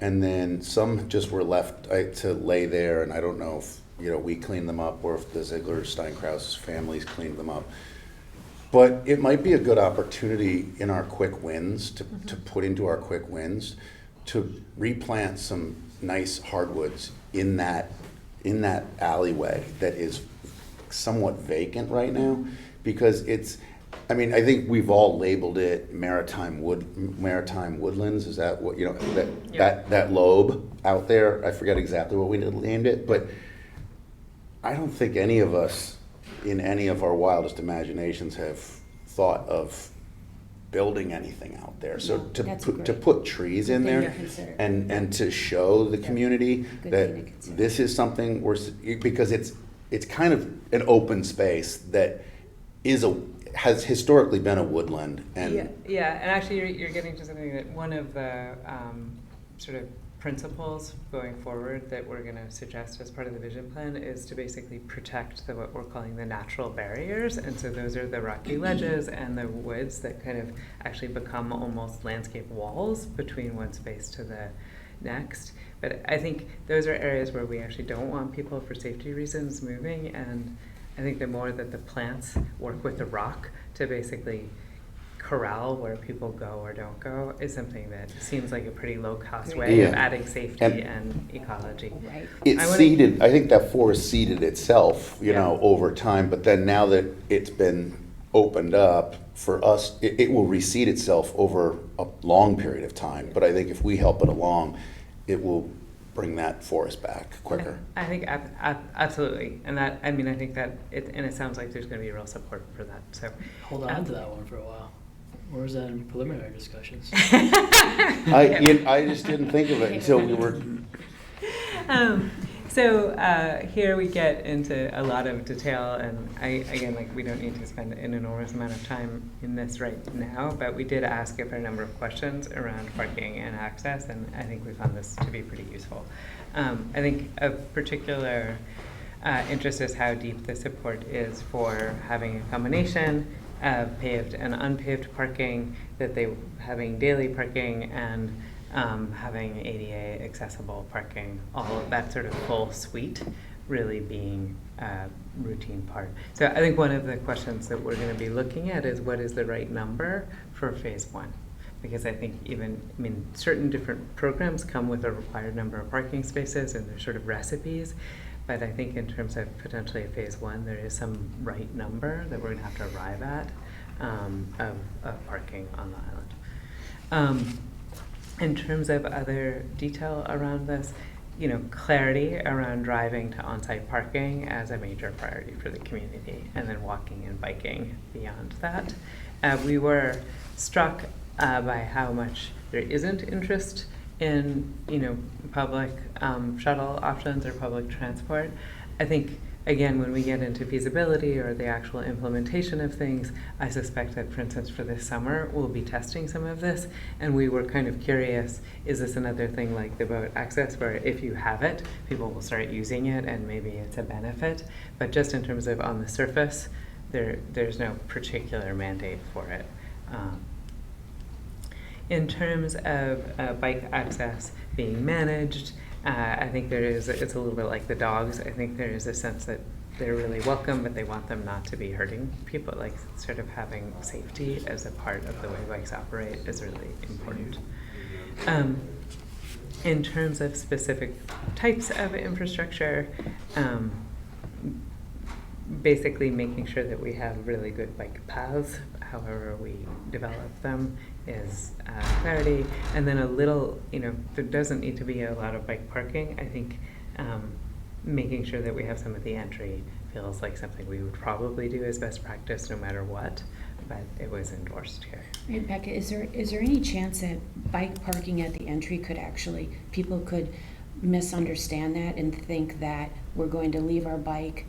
And then some just were left to lay there, and I don't know if, we cleaned them up or if the Ziegler Steinkraus families cleaned them up. But it might be a good opportunity in our quick wins to put into our quick wins to replant some nice hardwoods in that alleyway that is somewhat vacant right now, because I think we've all labeled it maritime woodlands. Is that what, that lobe out there? I forget exactly what we named it, but I don't think any of us in any of our wildest imaginations have thought of building anything out there. So No, to that's put trees in Good thing there to consider. and to show the community Good thing to that consider. this is something because it's kind of an open space that has historically been a woodland. And yeah, and actually you're getting to something that one of the sort of principles going forward that we're going to suggest as part of the vision plan is to basically protect what we're calling the natural barriers. And so those are the rocky ledges and the woods that kind of actually become almost landscape walls between one space to the next. But I think those are areas where we actually don't want people for safety reasons moving, and I think the more that the plants work with the rock to basically corral where people go or don't go is something that seems like a pretty low-cost way of Yeah. adding safety and ecology. Right. I think that forest seeded itself, Yeah. over time, but then now that it's been opened up for us, it will reseed itself over a long period of time. But I think if we help it along, it will bring that forest back quicker. I think absolutely, and that I think that it sounds like there's going to be real support for that. So Hold on to that one for a while. Where was that in preliminary discussions? I just didn't think of it until we were. So here we get into a lot of detail, and we don't need to spend an enormous amount of time in this right now, but we did ask a fair number of questions around parking and access, and I think we found this to be pretty useful. I think of particular interest is how deep the support is for having a combination of paved and unpaved parking, that they having daily parking and having ADA accessible parking, all of that sort of full suite really being a routine part. So I think one of the questions that we're going to be looking at is what is the right number for phase one? Because I think certain different programs come with a required number of parking spaces and there's sort of recipes. But I think in terms of potentially a phase one, there is some right number that we're going to have to arrive at of parking on the island. In terms of other detail around this, clarity around driving to on-site parking as a major priority for the community, and then walking and biking beyond that. We were struck by how much there isn't interest in public shuttle options or public transport. I think again, when we get into feasibility or the actual implementation of things, I suspect that, for instance, for this summer, we'll be testing some of this. And we were kind of curious, is this another thing like the boat access, where if you have it, people will start using it and maybe it's a benefit. But just in terms of on the surface, there's no particular mandate for it. In terms of bike access being managed, I think it's a little bit like the dogs. I think there is a sense that they're really welcome, but they want them not to be hurting people. Like sort of having safety as a part of the way bikes operate is really important. In terms of specific types of infrastructure, basically making sure that we have really good bike paths however we develop them, is clarity. And then a little, there doesn't need to be a lot of bike parking. I think making sure that we have some at the entry feels like something we would probably do as best practice no matter what, but it was endorsed here. Rebecca, is there any chance that bike parking at the entry people could misunderstand that and think that we're going to leave our bike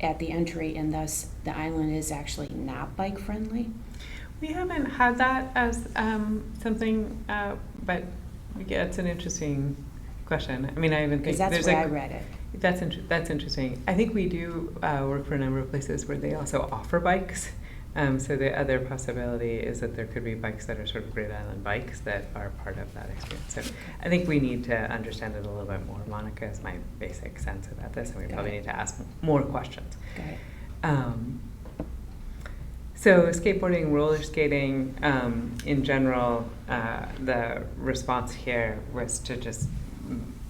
at the entry and thus the island is actually not bike friendly? We haven't had that as something, but yeah, it's an interesting question. I mean, I even think Because that's there's where I read it. That's interesting. I think we do work for a number of places where they also offer bikes. So the other possibility is that there could be bikes that are sort of Great Island bikes that are part of that experience. So I think we need to understand it a little bit more. Monica is my basic sense about this, and we probably need to ask more questions. Got it. So skateboarding, roller skating, in general, the response here was to just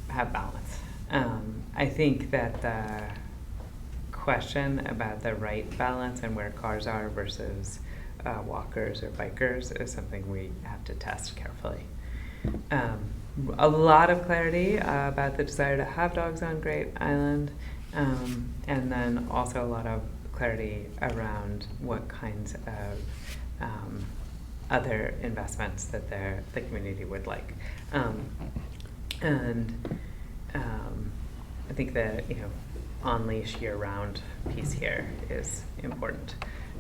have balance. I think that the question about the right balance and where cars are versus walkers or bikers is something we have to test carefully. A lot of clarity about the desire to have dogs on Great Island, and then also a lot of clarity around what kinds of other investments that the community would like. I think the on-leash year-round piece here is important.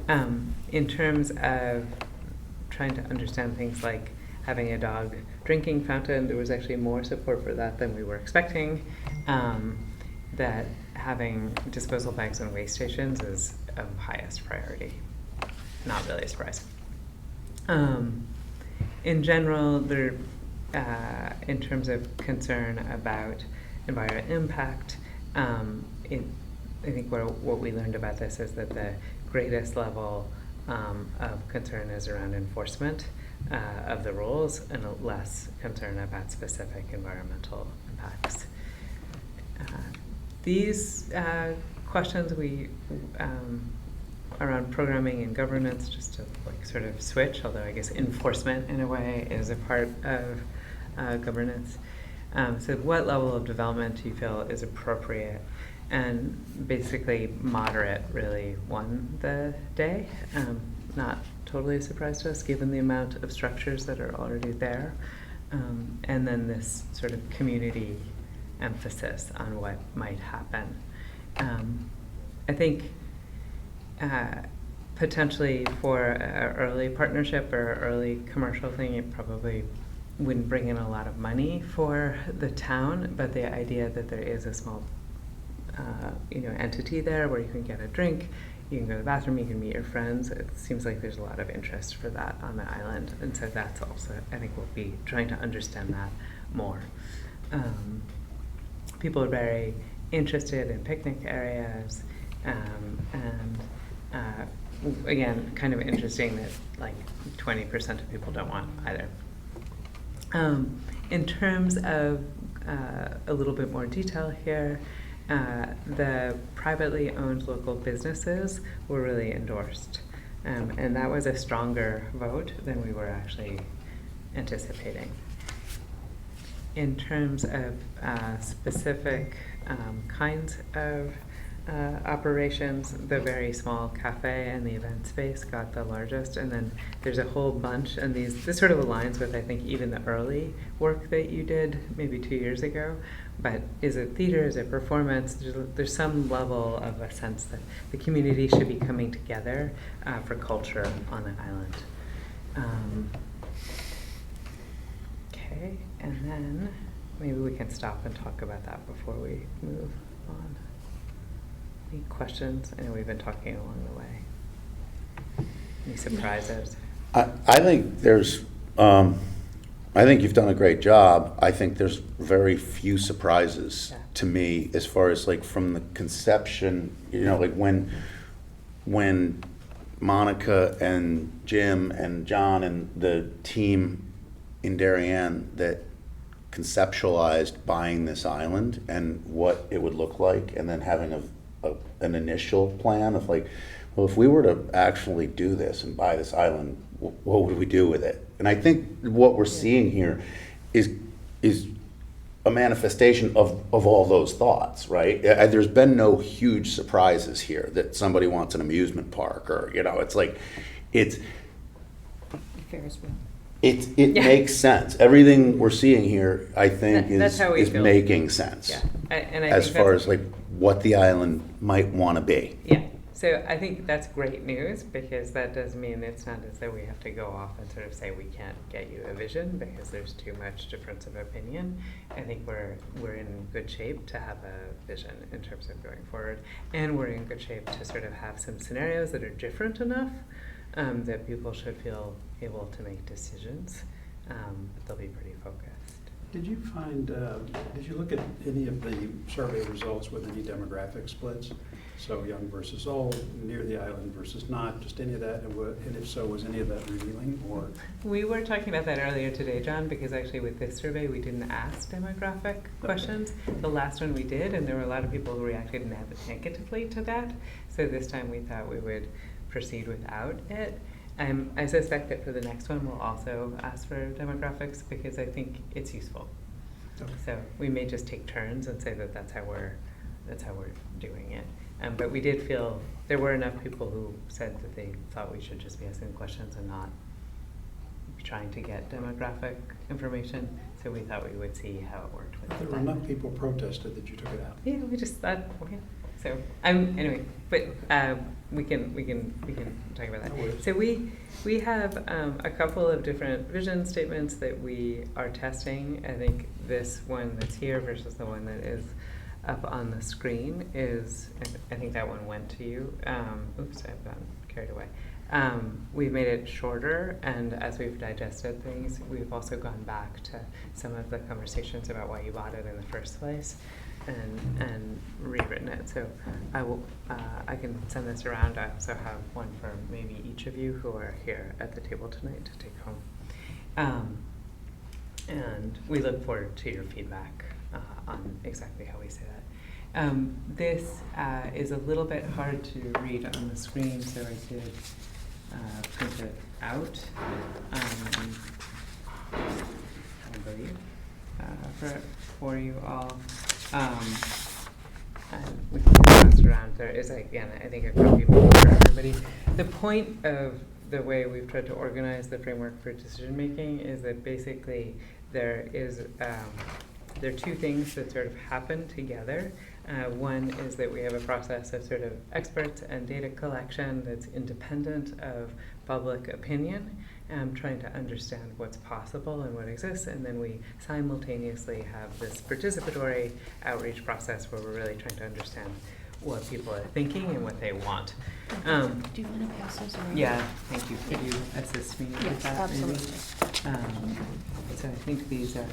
In terms of trying to understand things like having a dog drinking fountain, there was actually more support for that than we were expecting. That having disposal bags and waste stations is of highest priority. Not really a surprise. In general, there, in terms of concern about environmental impact, I think what we learned about this is that the greatest level of concern is around enforcement of the rules and less concern about specific environmental impacts. These questions around programming and governance, just to sort of switch, although I guess enforcement in a way is a part of governance. So what level of development do you feel is appropriate? And basically moderate really won the day. Not totally a surprise to us given the amount of structures that are already there. And then this sort of community emphasis on what might happen. I think potentially for an early partnership or early commercial thing, it probably wouldn't bring in a lot of money for the town, but the idea that there is a small entity there where you can get a drink, you can go to the bathroom, you can meet your friends. It seems like there's a lot of interest for that on the island, and so that's also, I think we'll be trying to understand that more. People are very interested in picnic areas, and again, kind of interesting that like 20% of people don't want either. In terms of a little bit more detail here, the privately owned local businesses were really endorsed. And that was a stronger vote than we were actually anticipating. In terms of specific kinds of operations, the very small cafe and the event space got the largest, and then there's a whole bunch, and this sort of aligns with, I think, even the early work that you did maybe 2 years ago. But is it theater, is it performance? There's some level of a sense that the community should be coming together for culture on the island. Okay, and then maybe we can stop and talk about that before we move on. Any questions? I know we've been talking along the way. Any surprises? I think there's, I think you've done a great job. I think there's very few surprises to me as far as like from the conception, like when Monica and Jim and John and the team in Darien that conceptualized buying this island and what it would look like, and then having an initial plan of like, well, if we were to actually do this and buy this island, what would we do with it? And I think what we're seeing here is a manifestation of all those thoughts, right? There's been no huge surprises here that somebody wants an amusement park, or, you know, it's like, it's, Ferris wheel. it Yeah. makes sense. Everything we're seeing here, I think, That's is how we is feel. making sense. Yeah, and I As think far that's- as like what the island might want to be. Yeah, so I think that's great news, because that does mean it's not as though we have to go off and sort of say we can't get you a vision because there's too much difference of opinion. I think we're in good shape to have a vision in terms of going forward, and we're in good shape to sort of have some scenarios that are different enough that people should feel able to make decisions, but they'll be pretty focused. Did you find, did you look at any of the survey results with any demographic splits? So young versus old, near the island versus not, just any of that? And if so, was any of that revealing, or? We were talking about that earlier today, John, because actually with this survey, we didn't ask demographic questions. The last one we did, and there were a lot of people who reacted negatively to that. So this time we thought we would proceed without it. I suspect that for the next one, we'll also ask for demographics because I think it's useful. Okay. So we may just take turns and say that that's how we're doing it. But we did feel there were enough people who said that they thought we should just be asking questions and not trying to get demographic information. So we thought we would see how it worked with There were enough people protested that you took it out. Yeah, we just thought, okay. So anyway, but we can talk about No that. worries. So we have a couple of different vision statements that we are testing. I think this one that's here versus the one that is up on the screen is, I think that one went to you. Oops, I've gotten carried away. We've made it shorter, and as we've digested things, we've also gone back to some of the conversations about why you bought it in the first place, and rewritten it. So I can send this around. I also have one for maybe each of you who are here at the table tonight to take home. And we look forward to your feedback on exactly how we say that. This is a little bit hard to read on the screen, so I did print it out, I believe, for you all. And we can pass it around. There is, again, I think a copy more for everybody. The point of the way we've tried to organize the framework for decision making is that basically there are two things that sort of happen together. One is that we have a process of sort of experts and data collection that's independent of public opinion, trying to understand what's possible and what exists, and then we simultaneously have this participatory outreach process where we're really trying to understand what people are thinking and what they want. Do you want to pass those around? Yeah, thank you. Could you assist me with Yes, that, absolutely. maybe? So I think these are,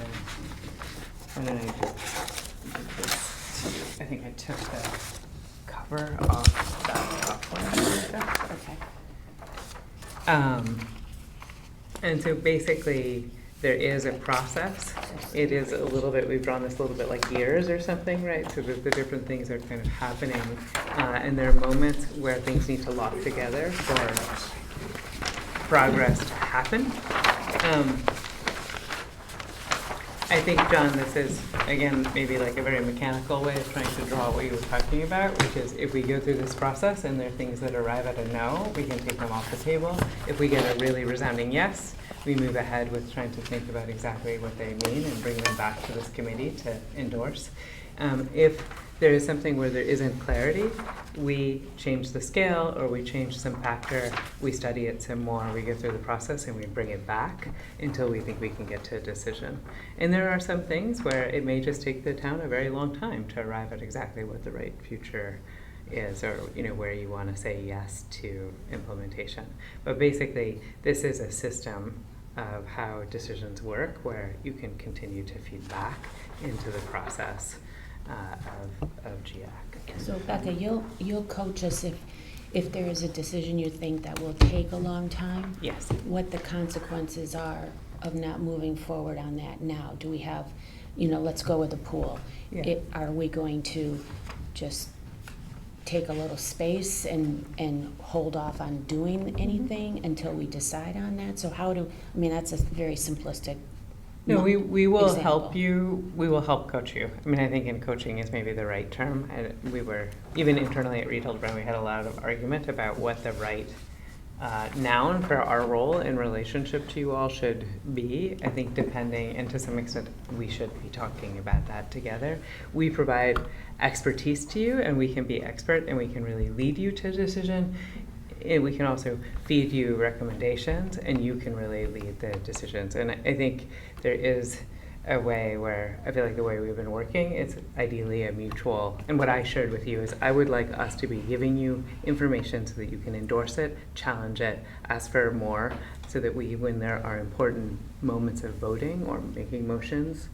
why don't I just give this to you? I think I took the cover off that top one. Okay. And so basically, there is a process. It is a little bit, we've drawn this a little bit like gears or something, right? So that the different things are kind of happening. And there are moments where things need to lock together for progress to happen. I think, John, this is, again, maybe like a very mechanical way of trying to draw what you were talking about, which is if we go through this process and there are things that arrive at a no, we can take them off the table. If we get a really resounding yes, we move ahead with trying to think about exactly what they mean and bring them back to this committee to endorse. If there is something where there isn't clarity, we change the scale or we change some factor, we study it some more, we go through the process and we bring it back until we think we can get to a decision. And there are some things where it may just take the town a very long time to arrive at exactly what the right future is, or where you want to say yes to implementation. But basically, this is a system of how decisions work where you can continue to feed back into the process of GIAC. So Becca, you'll coach us if there is a decision you think that will take a long time? Yes. What the consequences are of not moving forward on that now? Do we have, let's go with the pool. Yeah. Are we going to just take a little space and hold off on doing anything until we decide on that? So how do, I mean, that's a very simplistic No, we will example. help you, we will help coach you. I mean, I think in coaching is maybe the right term. And we were, even internally at Retail Brand, we had a lot of argument about what the right noun for our role in relationship to you all should be. I think depending, and to some extent, we should be talking about that together. We provide expertise to you, and we can be expert, and we can really lead you to a decision. And we can also feed you recommendations, and you can really lead the decisions. And I think there is a way where I feel like the way we've been working, it's ideally a mutual. And what I shared with you is I would like us to be giving you information so that you can endorse it, challenge it, ask for more, so that when there are important moments of voting or making motions,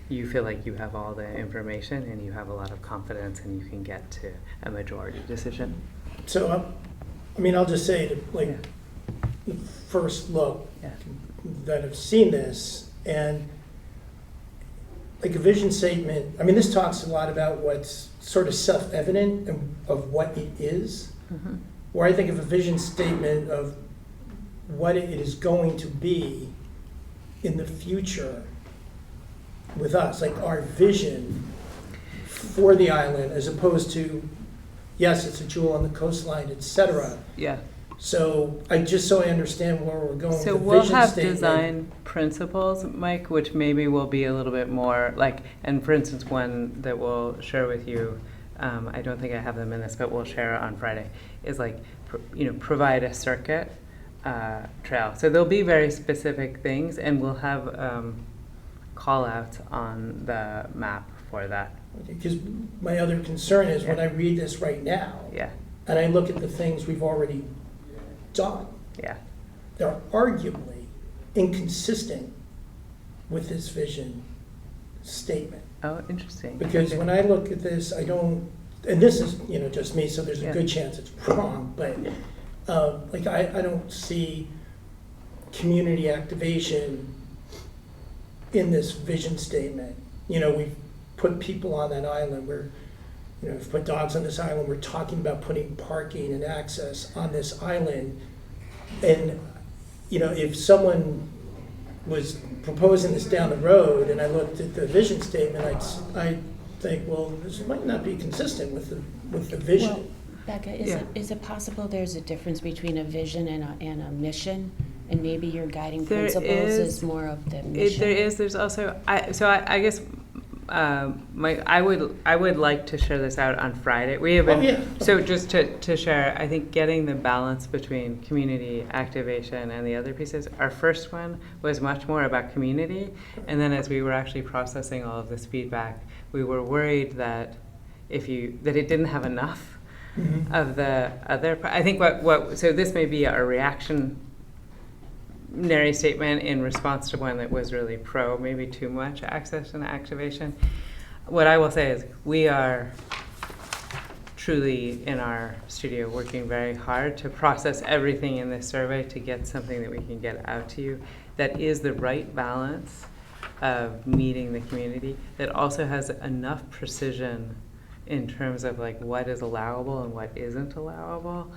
you feel like you have all the information and you have a lot of confidence and you can get to a majority decision. So, I mean, I'll just say that, like, the first look Yeah. that I've seen this, and like a vision statement, I mean, this talks a lot about what's sort of self-evident and of what it is. Mm-hmm. Where I think of a vision statement of what it is going to be in the future with us, like our vision for the island, as opposed to, yes, it's a jewel on the coastline, et cetera. Yeah. So I understand where we're going. So with the we'll vision have statement. design principles, Mike, which maybe will be a little bit more like, and for instance, one that we'll share with you, I don't think I have them in this, but we'll share it on Friday, is like, provide a circuit trail. So there'll be very specific things, and we'll have call outs on the map for that. Because my other concern is when I read this right now, Yeah, and I look at the things we've already done, yeah, they're arguably inconsistent with this vision statement. oh, interesting. Because Okay. when I look at this, I don't, and this is, just me, so there's a Yeah. good chance it's wrong, but, like, I don't see community activation in this vision statement. We've put people on that island, we've put dogs on this island, we're talking about putting parking and access on this island. And, if someone was proposing this down the road and I looked at the vision statement, I'd think, well, this might not be consistent with the vision. Well, Becca, Yeah. is it possible there's a difference between a vision and a mission? And maybe your guiding There principles is- is more of the mission? There's also, I guess, I would like to share this out on Friday. We have been, Oh, yeah. so just to share, I think getting the balance between community activation and the other pieces. Our first one was much more about community, and then as we were actually processing all of this feedback, we were worried that that it didn't have enough Mhm. of the other. I think so this may be a reactionary statement in response to one that was really pro, maybe too much access and activation. What I will say is we are truly in our studio working very hard to process everything in this survey to get something that we can get out to you that is the right balance of meeting the community, that also has enough precision in terms of like what is allowable and what isn't allowable,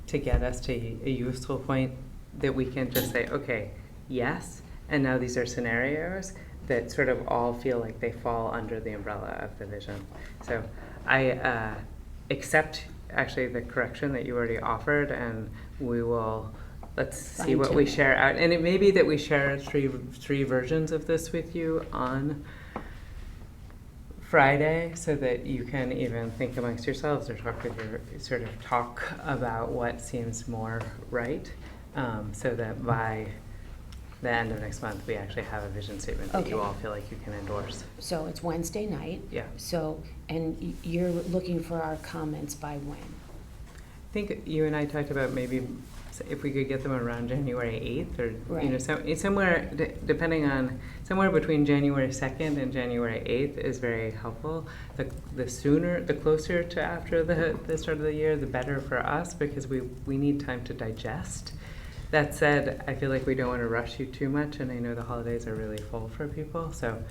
to get us to a useful point that we can just say, okay, yes, and now these are scenarios that sort of all feel like they fall under the umbrella of the vision. So I accept actually the correction that you already offered, and let's see what we Fine-tune it. share out. And it may be that we share three versions of this with you on Friday, so that you can even think amongst yourselves or talk about what seems more right, so that by the end of next month, we actually have a vision statement that you Okay. all feel like you can endorse. So it's Wednesday night? Yeah. So, and you're looking for our comments by when? I think you and I talked about maybe if we could get them around January 8th, or Right. somewhere depending on somewhere between January 2nd and January 8th is very helpful. The closer to after the start of the year, the better for us, because we need time to digest. That said, I feel like we don't want to rush you too much, and I know the holidays are really full for people, so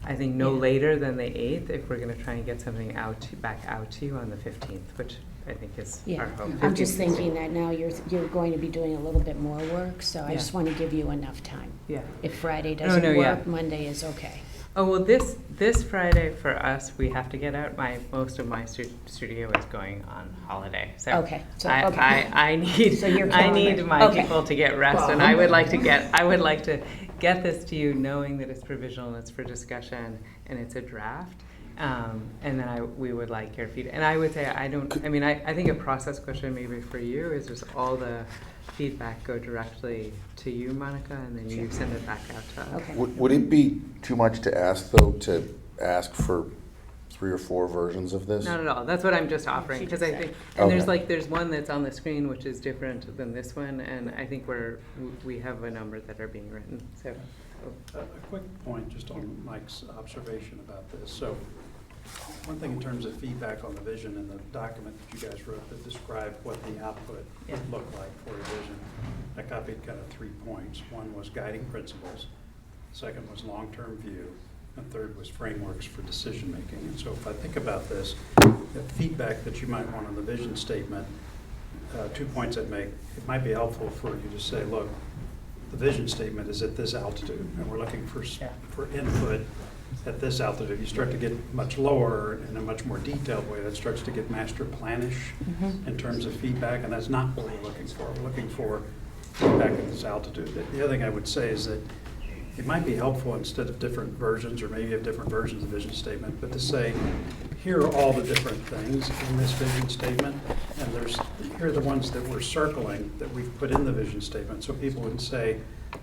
I think no Yeah. later than the 8th, if we're gonna try and get something back out to you on the 15th, which I think is our Yeah, hope. I'm just 15th. thinking that now you're going to be doing a little bit more work, so I Yeah. just want to give you enough time. Yeah. If Friday doesn't no, yeah. work, Monday is okay. Oh, well, this Friday for us, we have to get out. Most of my studio is going on holiday, so. Okay, so, I, okay. I need, So your I need calendar. my Okay. people to get rest, and I would like to get this to you knowing that it's provisional and it's for discussion and it's a draft. And then we would like your feedback. And I would say, I think a process question maybe for you is just all the feedback go directly to you, Monica, and then you send it back out to us. Okay. Would it be too much to ask, though, to ask for 3 or 4 versions of this? Not at all. That's what I'm just offering, She because I just think, said. and Okay. there's one that's on the screen which is different than this one, and I think we have a number that are being written, so. A quick point just on Mike's observation about this. So one thing in terms of feedback on the vision and the document that you guys wrote that described what the output Yeah. would look like for a vision, I copied kind of 3 points. One was guiding principles, second was long-term view, and third was frameworks for decision-making. And so if I think about this, the feedback that you might want on the vision statement, 2 points I'd make, it might be helpful for you to say, look, the vision statement is at this altitude, and we're looking for input at this altitude. You start to get much lower in a much more detailed way. That starts to get master planish in terms of feedback, and that's not what we're looking for. We're looking for feedback at this altitude. The other thing I would say is that it might be helpful instead of different versions, or maybe you have different versions of the vision statement, but to say, here are all the different things in this vision statement, and here are the ones that we're circling that we've put in the vision statement, so people would say,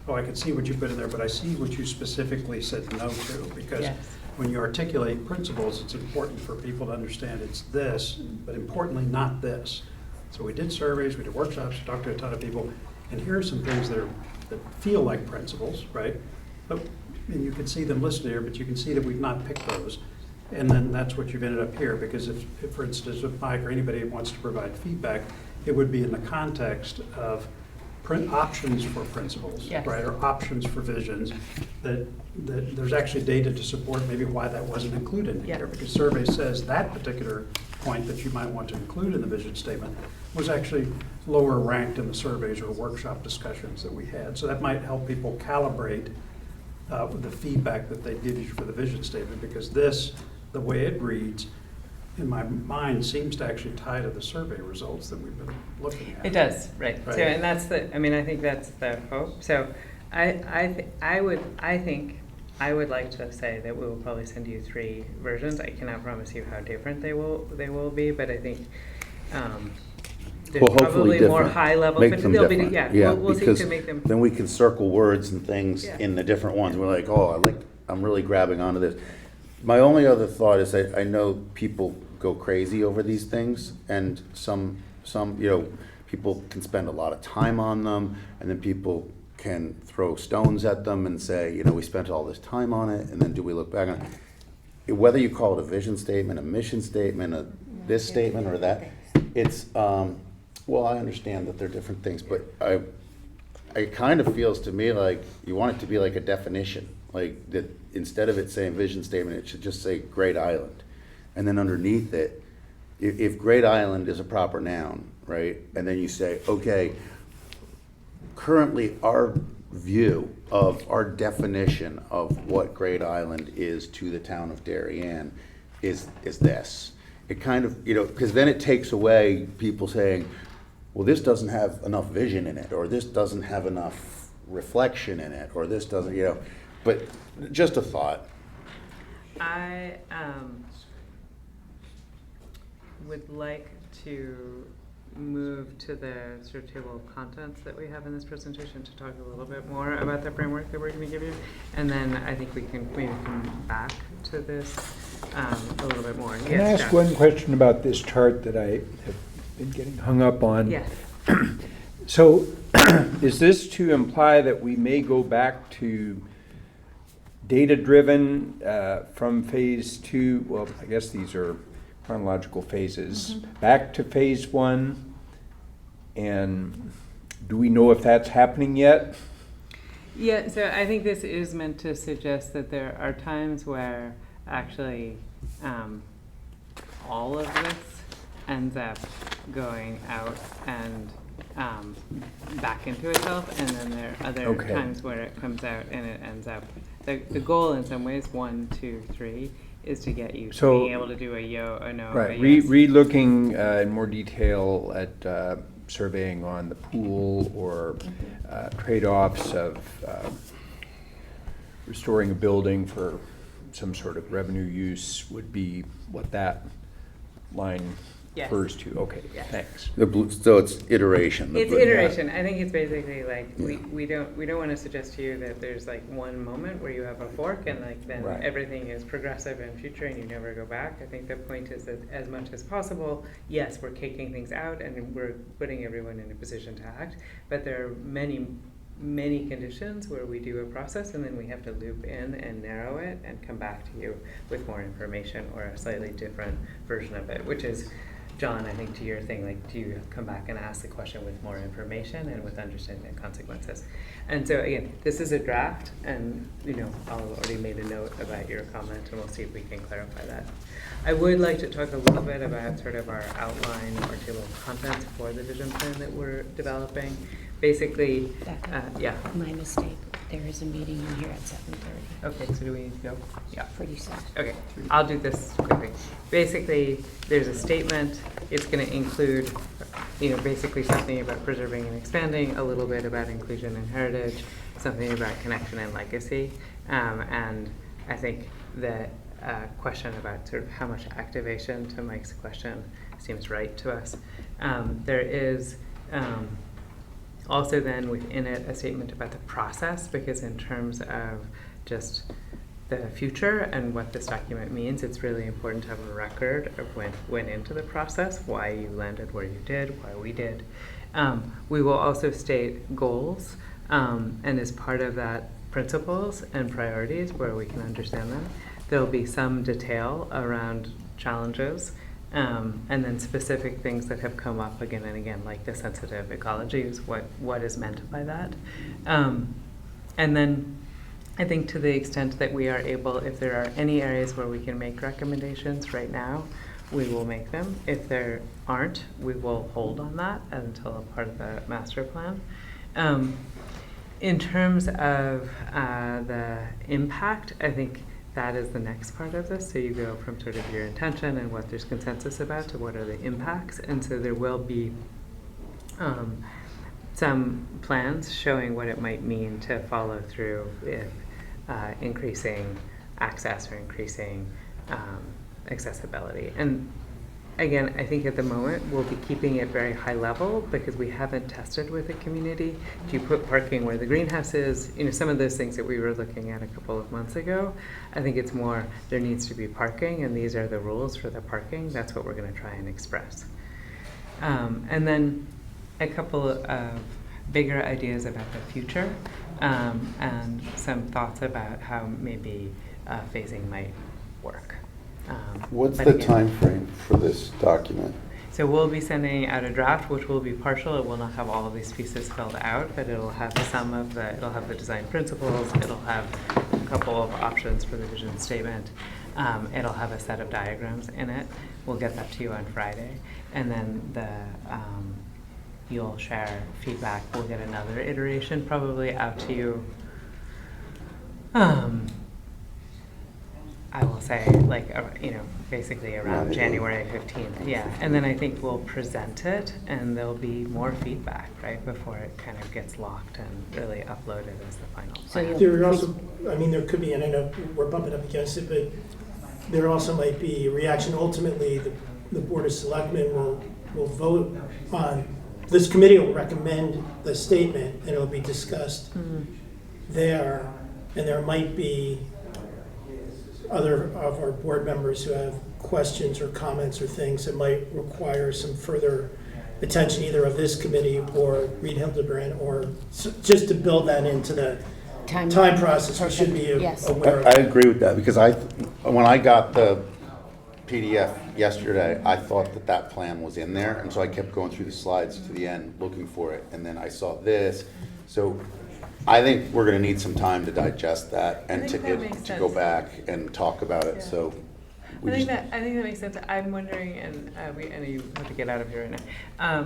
oh, I can see what you put in there, but I see what you specifically said no to, because Yes. when you articulate principles, it's important for people to understand it's this, but importantly, not this. So we did surveys, we did workshops, talked to a ton of people, and here are some things that feel like principles, right? And you can see them listed here, but you can see that we've not picked those. And then that's what you've ended up here, because if for instance, if Mike or anybody wants to provide feedback, it would be in the context of options for principles, Yes. right, or options for visions, that there's actually data to support maybe why that wasn't included in here, Yeah. because survey says that particular point that you might want to include in the vision statement was actually lower ranked in the surveys or workshop discussions that we had. So that might help people calibrate the feedback that they give you for the vision statement, because this, the way it reads, in my mind, seems to actually tie to the survey results that we've been looking at. It does, right. Right. So, and that's I think that's the hope. So I would like to say that we will probably send you 3 versions. I cannot promise you how different they will be, but I think there's Well, hopefully probably more different. high level, Make but them they'll be, different. we'll seek because to make them. then we can circle words and things Yeah. in the different ones. We're like, oh, I'm really grabbing onto this. My only other thought is I know people go crazy over these things, and some people can spend a lot of time on them, and then people can throw stones at them and say, we spent all this time on it, and then do we look back on it? Whether you call it a vision statement, a mission statement, this statement or that, it's, well, I understand that they're different things, but it kind of feels to me like you want it to be like a definition, like that instead of it saying vision statement, it should just say Great Island. And then underneath it, if Great Island is a proper noun, right? And then you say, okay, currently our view of our definition of what Great Island is to the town of Darien is this. It kind of, because then it takes away people saying, well, this doesn't have enough vision in it, or this doesn't have enough reflection in it, or this doesn't, but just a thought. I would like to move to the sort of table of contents that we have in this presentation to talk a little bit more about the framework that we're going to give you, and then I think we can maybe come back to this a little bit more. Can I ask one question about this chart that I have been getting hung up on? Yes. So is this to imply that we may go back to data-driven from phase 2? Well, I guess these are chronological phases. Back to phase 1, and do we know if that's happening yet? Yeah, so I think this is meant to suggest that there are times where actually all of this ends up going out and back into itself, and then there are other Okay. times where it comes out and it ends up. The goal in some ways, 1, 2, 3, is to get you to So- being able to do a a no, Right, a yes. re-looking in more detail at surveying on the pool or trade-offs of restoring a building for some sort of revenue use would be what that line Yes. refers to. Okay, Yes. thanks. So it's iteration. It's blue- iteration. I think it's basically like Yeah. we don't want to suggest to you that there's like one moment where you have a fork and like then Right. everything is progressive and future and you never go back. I think the point is that as much as possible, yes, we're kicking things out and we're putting everyone in a position to act, but there are many conditions where we do a process and then we have to loop in and narrow it and come back to you with more information or a slightly different version of it, which is, John, I think to your thing, like, do you come back and ask the question with more information and with understanding the consequences? And so again, this is a draft, and I've already made a note about your comment, and we'll see if we can clarify that. I would like to talk a little bit about sort of our outline or table of contents for the vision plan that we're developing. Basically, yeah. My mistake. There is a meeting in here at 7:30. Okay, so do we need to go? Yeah. Pretty soon. Okay, I'll do this quickly. Basically, there's a statement. It's going to include, basically something about preserving and expanding, a little bit about inclusion and heritage, something about connection and legacy, and I think the question about sort of how much activation, to Mike's question, seems right to us. There is also then within it a statement about the process, because in terms of just the future and what this document means, it's really important to have a record of when went into the process, why you landed where you did, why we did. We will also state goals, and as part of that, principles and priorities where we can understand them. There'll be some detail around challenges, and then specific things that have come up again and again, like the sensitive ecology is what is meant by that. And then I think to the extent that we are able, if there are any areas where we can make recommendations right now, we will make them. If there aren't, we will hold on that until a part of the master plan. In terms of the impact, I think that is the next part of this. So you go from sort of your intention and what there's consensus about to what are the impacts. And so there will be some plans showing what it might mean to follow through with increasing access or increasing accessibility. And again, I think at the moment we'll be keeping it very high level because we haven't tested with the community. Do you put parking where the greenhouse is? Some of those things that we were looking at a couple of months ago. I think it's more there needs to be parking and these are the rules for the parking. That's what we're going to try and express. And then a couple of bigger ideas about the future and some thoughts about how maybe phasing might work. What's But the again- time frame for this document? So we'll be sending out a draft, which will be partial. It will not have all of these pieces filled out, but it'll have it'll have the design principles. It'll have a couple of options for the vision statement. It'll have a set of diagrams in it. We'll get that to you on Friday. And then you'll share feedback. We'll get another iteration probably out to you. I will say, basically around January 15th, yeah. And then I think we'll present it, and there'll be more feedback, right, before it kind of gets locked and really uploaded as the final So plan. you'll- There are also, there could be, and I know we're bumping up against it, but there also might be a reaction. Ultimately, the Board of Selectmen will vote on, this committee will recommend the statement, and it'll be discussed there, and there might be other of our board members who have questions or comments or things that might require some further attention either of this committee or Reed Hildebrand, or just to build that into the time process, we should be Yes. aware of. I agree with that, because when I got the PDF yesterday, I thought that plan was in there, and so I kept going through the slides to the end looking for it, and then I saw this. So I think we're gonna need some time to digest that and I to think that makes to go sense. back and talk about it, Yeah. so. we I think just- that makes sense. I'm wondering, and I know you have to get out of here right now.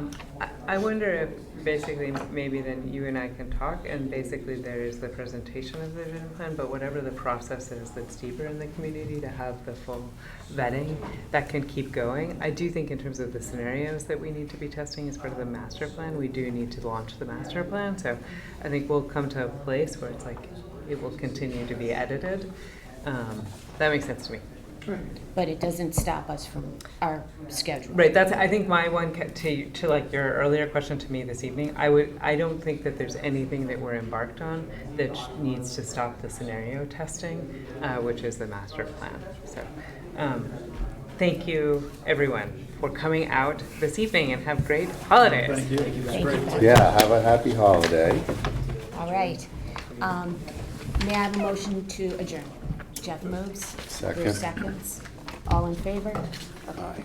I wonder if basically maybe then you and I can talk, and basically there is the presentation of the vision plan, but whatever the process is that's deeper in the community to have the full vetting, that can keep going. I do think in terms of the scenarios that we need to be testing as part of the master plan, we do need to launch the master plan. So I think we'll come to a place where it's like it will continue to be edited. That makes sense to me. But it doesn't stop us from our schedule. Right, that's, I think my one, to like your earlier question to me this evening, I don't think that there's anything that we're embarked on that needs to stop the scenario testing, which is the master plan. So, thank you, everyone, for coming out this evening, and have great holidays. Thank you. It was Thank great. you. Yeah, have a happy holiday. All right. May I have a motion to adjourn? Jeff moves. Second. Bruce seconds. All in favor? Okay. Aye.